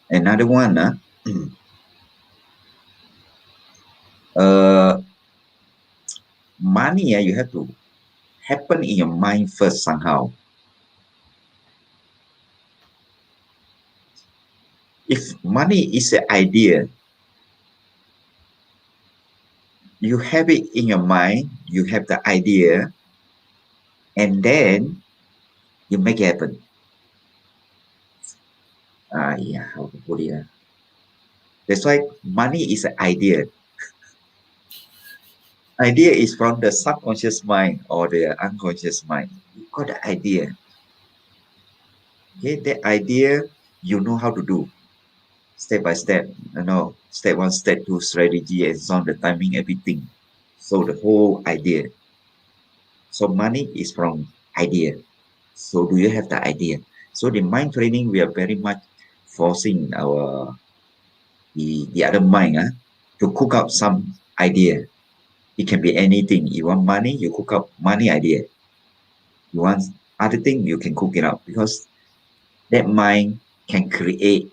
Another one, money you have to happen in your mind first somehow. If money is an idea, you have it in your mind, you have the idea, and then you make it happen. Yeah, how to put it? That's why money is an idea. Idea is from the subconscious mind or the unconscious mind. You got the idea. Okay, that idea you know how to do. Step by step, step 1, step 2, strategy, and so on, the timing, everything. So the whole idea. So money is from idea. So do you have the idea? So the mind training, we are very much forcing the other mind to cook up some idea. It can be anything. You want money, you cook up money idea. You want other thing, you can cook it up because that mind can create,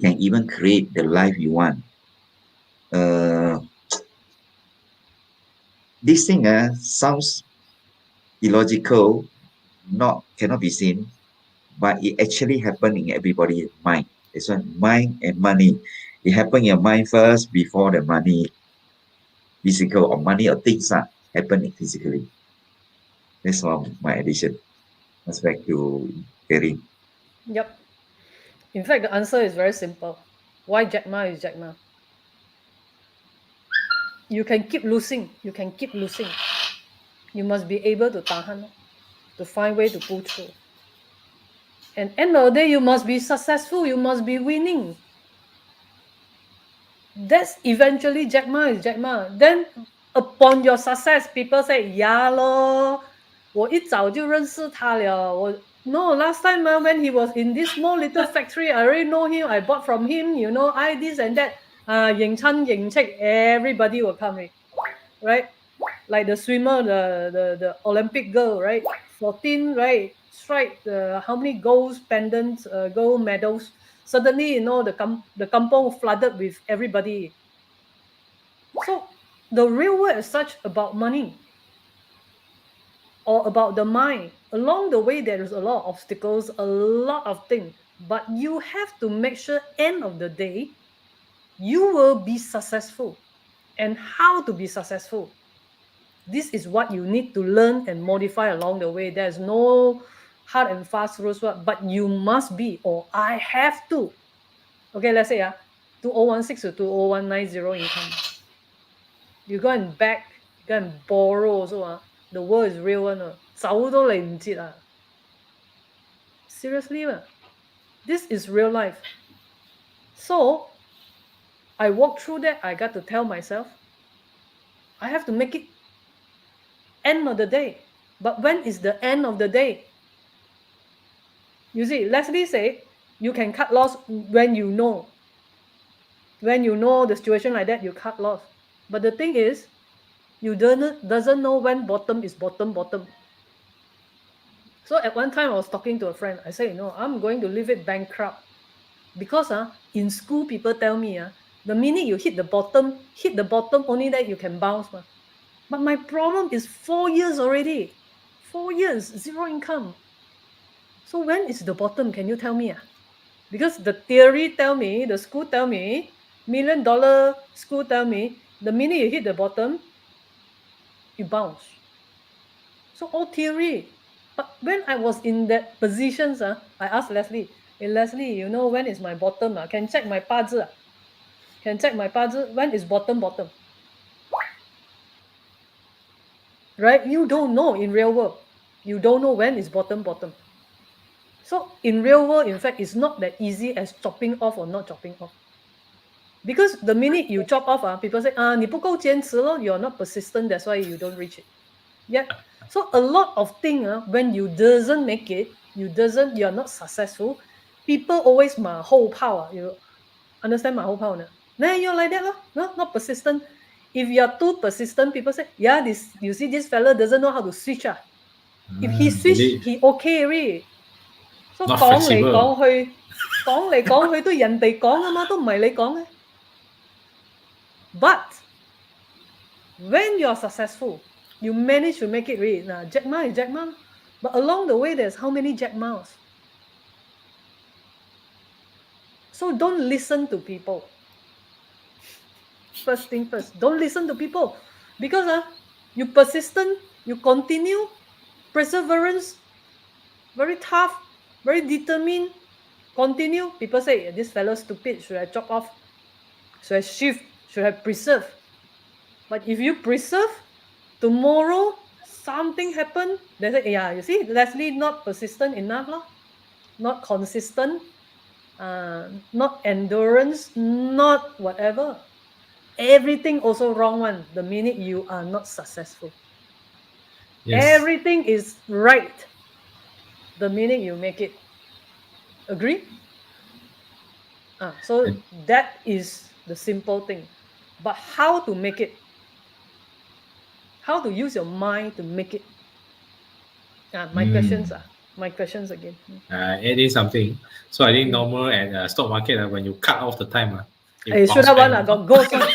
can even create the life you want. This thing sounds illogical, cannot be seen, but it actually happen in everybody's mind. This one, mind and money. It happen in your mind first before the money, physical or money or things happen physically. That's all my addition. Let's back to Gary.
Yep. In fact, the answer is very simple. Why Jack Ma is Jack Ma? You can keep losing. You can keep losing. You must be able to tahan, to find way to pull through. And end of the day, you must be successful. You must be winning. That's eventually Jack Ma is Jack Ma. Then upon your success, people say, yeah 咯，我一早就认识他了。No, last time when he was in this small little factory, I already know him. I bought from him, I this and that. 迎親迎戚, everybody will come, right? Like the swimmer, the Olympic girl, right? 14, right? Strike how many gold pendants, gold medals. Suddenly, the kampong flooded with everybody. So the real world is such about money or about the mind. Along the way, there is a lot of obstacles, a lot of things. But you have to make sure, end of the day, you will be successful. And how to be successful? This is what you need to learn and modify along the way. There's no hard and fast rules, but you must be, or I have to. Okay, let's say 2016 to 2019 income. You go and beg, go and borrow also. The world is real one. 走都嚟唔切 Seriously, this is real life. So, I walked through that. I got to tell myself, I have to make it end of the day. But when is the end of the day? You see, Leslie said, you can cut loss when you know. When you know the situation like that, you cut loss. But the thing is, you doesn't know when bottom is bottom. So at one time I was talking to a friend. I said, I'm going to leave it bankrupt. Because in school, people tell me, the minute you hit the bottom, only that you can bounce. But my problem is 4 years already. 4 years, zero income. So when is the bottom? Can you tell me? Because the theory tell me, the school tell me, $1 million school tell me, the minute you hit the bottom, you bounce. So all theory. But when I was in that positions, I asked Leslie, hey Leslie, when is my bottom? Can check my 八字? Can check my 八字? When is bottom? Right? You don't know in real world. You don't know when is bottom. So in real world, in fact, it's not that easy as chopping off or not chopping off. Because the minute you chop off, people say, 你不够坚持咯, you're not persistent, that's why you don't reach it. Yeah. So a lot of things, when you doesn't make it, you're not successful, people always 马后炮. You understand 马后炮? Then you're like that, no, not persistent. If you're too persistent, people say, yeah, you see this fella doesn't know how to switch. If he switch, he okay already. So 講嚟講去都人哋講啊嘛，都唔係你講嘅。But when you're successful, you manage to make it really. Jack Ma is Jack Ma. But along the way, there's how many Jack Ma's? So don't listen to people. First thing first, don't listen to people. Because you persistent, you continue, perseverance, very tough, very determined, continue. People say, this fellow stupid, should I chop off? Should I shift? Should I preserve? But if you preserve, tomorrow something happen, they say, yeah, you see, Leslie not persistent enough, not consistent, not endurance, not whatever. Everything also wrong one the minute you are not successful.
Yes.
Everything is right the minute you make it. Agree? So that is the simple thing. But how to make it? How to use your mind to make it? My questions again.
Adding something. So I think normal at stock market, when you cut off the time, it
Should
bounce
have one.
back.
Got ghost one.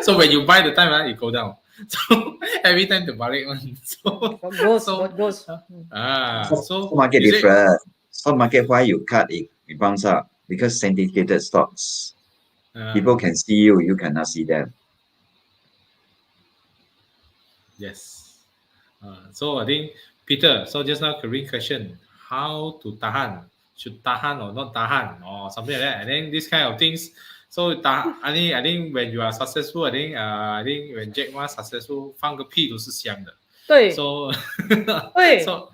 So when you buy the time, it go down. So every time the balik one. So
Got ghost.
so
Got ghost.
so
market
you say-
different. Stock market, why you cut it bounce up? Because syndicated stocks. People can see you, you cannot see them.
Yes. So I think Peter. So just now Korean question: how to tahan? Should tahan or not tahan or something like that? And then this kind of things. So I think when you are successful, I think when Jack Ma successful, 放个屁都是香的。
对
So
对
so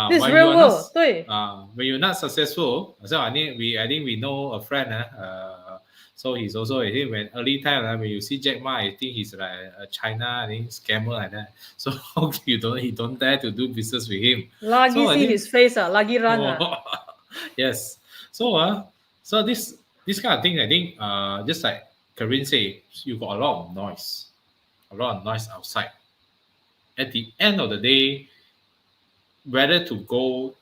This
when
real
you are
world.
not
对
when you're not successful, so I think we know a friend. So he's also I think when early time when you see Jack Ma, I think he's like a China I think scammer like that. So you don't dare to do business with him.
Lagi
So I
see
think-
his face. Lagi run.
Yes. So this kind of thing I think just like Karin say, you got a lot of noise outside. At the end of the day, whether to go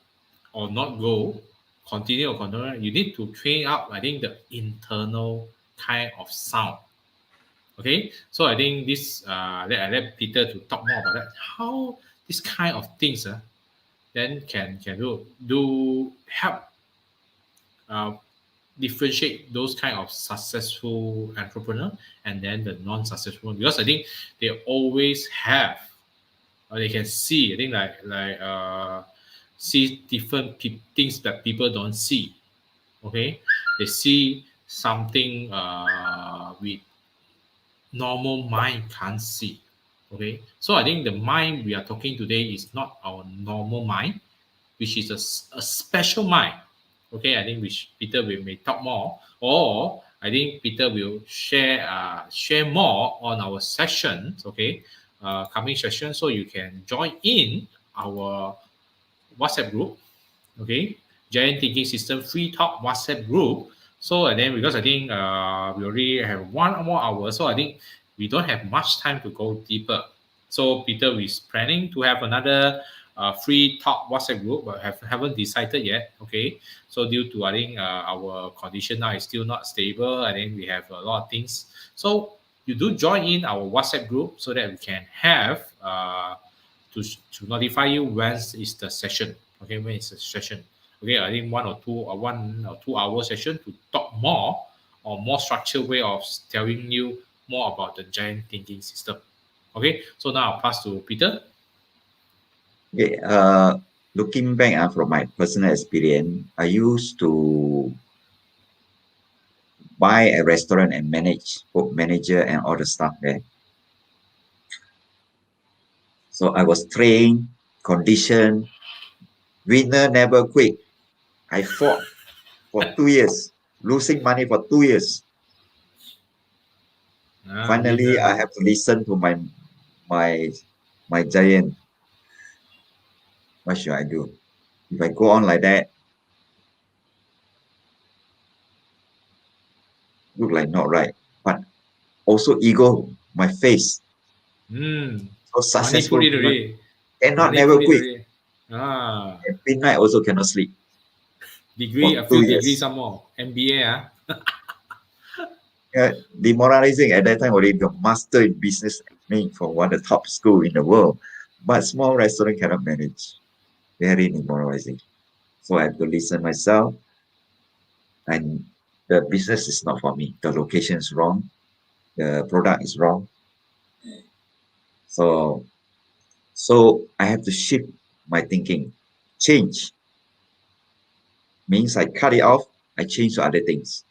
or not go, continue or continue, you need to train up, I think, the internal kind of sound. Okay, so I think this I let Peter to talk more about that. How this kind of things then can do help differentiate those kind of successful entrepreneur and then the non-successful, because I think they always have they can see, I think see different things that people don't see. Okay, they see something with normal mind can't see. Okay, so I think the mind we are talking today is not our normal mind, which is a special mind. Okay, I think which Peter may talk more, or I think Peter will share more on our sessions. Okay, coming session, so you can join in our WhatsApp group. Okay, Giant Thinking System free talk WhatsApp group. So and then because I think we already have 1 more hour, so I think we don't have much time to go deeper. So Peter is planning to have another free talk WhatsApp group, but haven't decided yet. Okay, so due to I think our condition now is still not stable. I think we have a lot of things. So you do join in our WhatsApp group so that we can have to notify you when is the session. Okay, when is the session? Okay, I think 1 or 2 hour session to talk more or more structured way of telling you more about the giant thinking system. Okay, so now I'll pass to Peter.
Okay, looking back from my personal experience, I used to buy a restaurant and manage, both manager and all the staff there. So I was trained, conditioned, winner never quit. I fought for 2 years, losing money for 2 years. Finally, I have to listen to my giant. What should I do? If I go on like that, look like not right. But also ego, my face. So successful, cannot never quit. Midnight also cannot sleep.
Degree,
for
a few
2 years.
degrees some more. MBA,
Demoralizing at that time already, the master in business from one of the top school in the world. But small restaurant cannot manage. Very demoralizing. So I have to listen myself. And the business is not for me. The location is wrong. The product is wrong. So I have to shift my thinking. Change. Means I cut it off, I change to other things.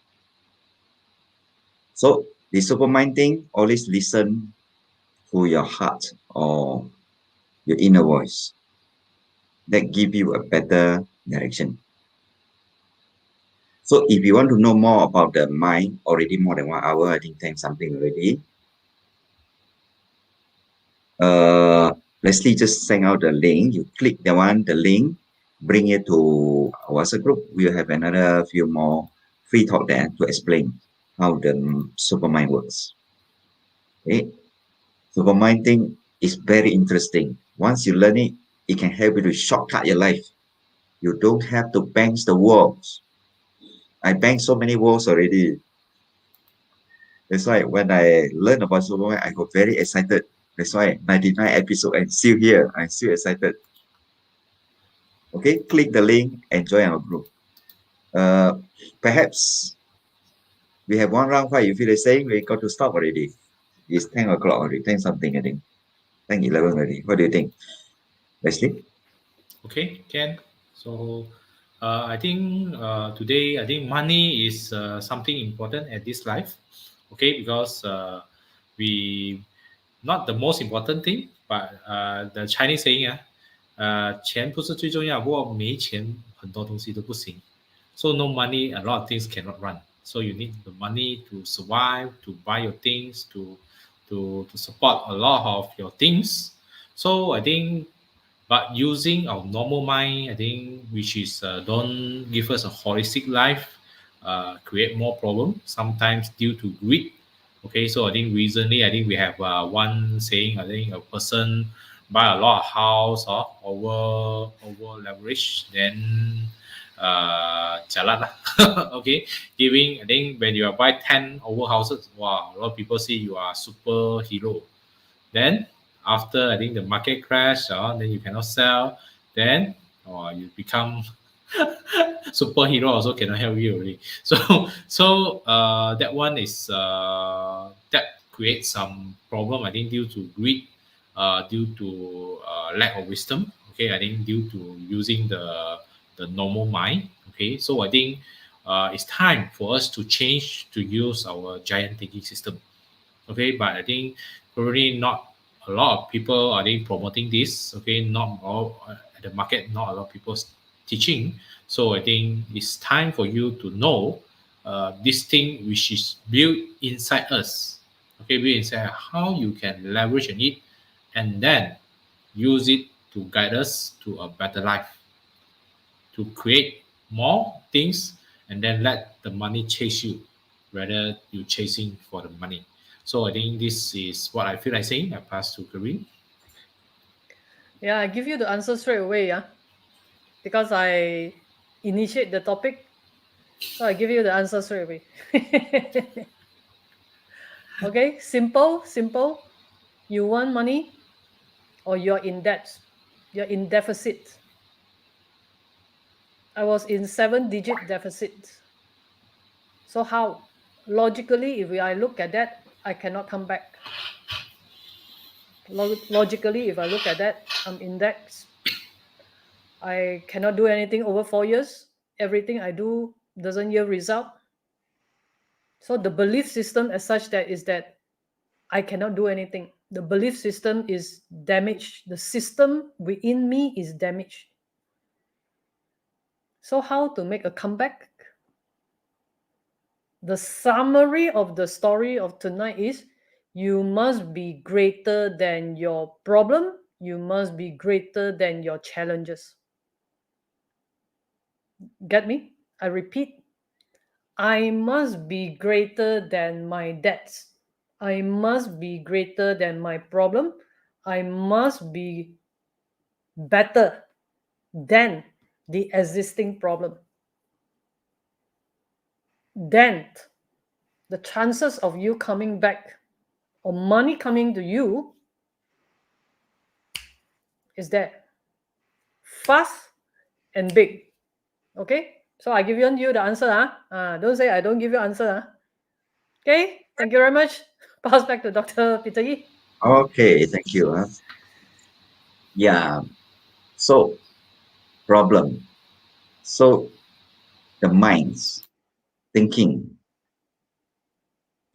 So the Supermind thing, always listen to your heart or your inner voice. That give you a better direction. So if you want to know more about the mind, already more than 1 hour, I think 10 something already. Leslie just sent out the link. You click the link, bring it to our WhatsApp group. We'll have another few more free talk there to explain how the Supermind works. Okay? Supermind thing is very interesting. Once you learn it, it can help you to shortcut your life. You don't have to bang the walls. I banged so many walls already. That's why when I learned about Supermind, I got very excited. That's why 99 episode and still here. I'm still excited. Okay, click the link and join our group. Perhaps we have one round five. You feel the same? We got to stop already. It's 10 o'clock already. 10 something, I think. 10, 11 already. What do you think, Leslie?
Okay, Ken. So I think today I think money is something important at this life. Okay, because we not the most important thing, but the Chinese saying 钱不是最重要，不过没钱很多东西都不行。So no money, a lot of things cannot run. So you need the money to survive, to buy your things, to support a lot of your things. So I think, but using our normal mind, I think, which is don't give us a holistic life, create more problem. Sometimes due to greed. Okay, so I think recently, I think we have one saying. I think a person buy a lot of house or over leverage, then jalan lah. Okay, giving, I think when you are buy 10 over houses, wow, a lot of people see you are superhero. Then after I think the market crash, then you cannot sell, then you become superhero also cannot help you already. So that one is that creates some problem. I think due to greed, due to lack of wisdom. Okay, I think due to using the normal mind. Okay, so I think it's time for us to change to use our giant thinking system. Okay, but I think probably not a lot of people are they promoting this. Okay, not all at the market, not a lot of people teaching. So I think it's time for you to know this thing which is built inside us. Okay, built inside how you can leverage on it, and then use it to guide us to a better life, to create more things, and then let the money chase you rather you chasing for the money. So I think this is what I feel like saying. I pass to Kareem.
Yeah, I give you the answer straight away, yeah. Because I initiate the topic. So I give you the answer straight away. Okay, simple. You want money or you're in debt. You're in deficit. I was in 7-digit deficit. So how? Logically, if I look at that, I cannot come back. Logically, if I look at that, I'm in debt. I cannot do anything over 4 years. Everything I do doesn't yield result. So the belief system as such that is that I cannot do anything. The belief system is damaged. The system within me is damaged. So how to make a comeback? The summary of the story of tonight is you must be greater than your problem. You must be greater than your challenges. Get me? I repeat. I must be greater than my debts. I must be greater than my problem. I must be better than the existing problem. Then the chances of you coming back or money coming to you is there. Fast and big. Okay? So I give you the answer. Don't say I don't give you answer. Okay? Thank you very much. Pass back to Dr. Peter Yee.
Okay, thank you. Yeah. So, problem. So, the minds, thinking.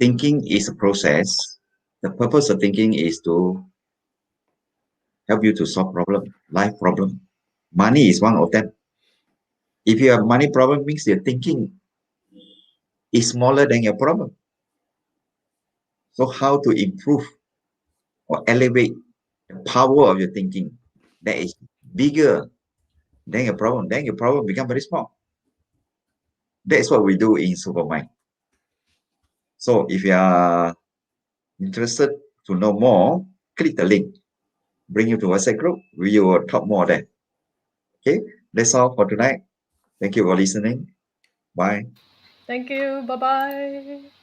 Thinking is a process. The purpose of thinking is to help you to solve problem, life problem. Money is one of them. If you have money problem, means your thinking is smaller than your problem. So how to improve or elevate the power of your thinking that is bigger than your problem, then your problem become very small. That's what we do in Supermind. So if you are interested to know more, click the link, bring you to WhatsApp group. We will talk more there. Okay, that's all for tonight. Thank you for listening. Bye.
Thank you. Bye bye.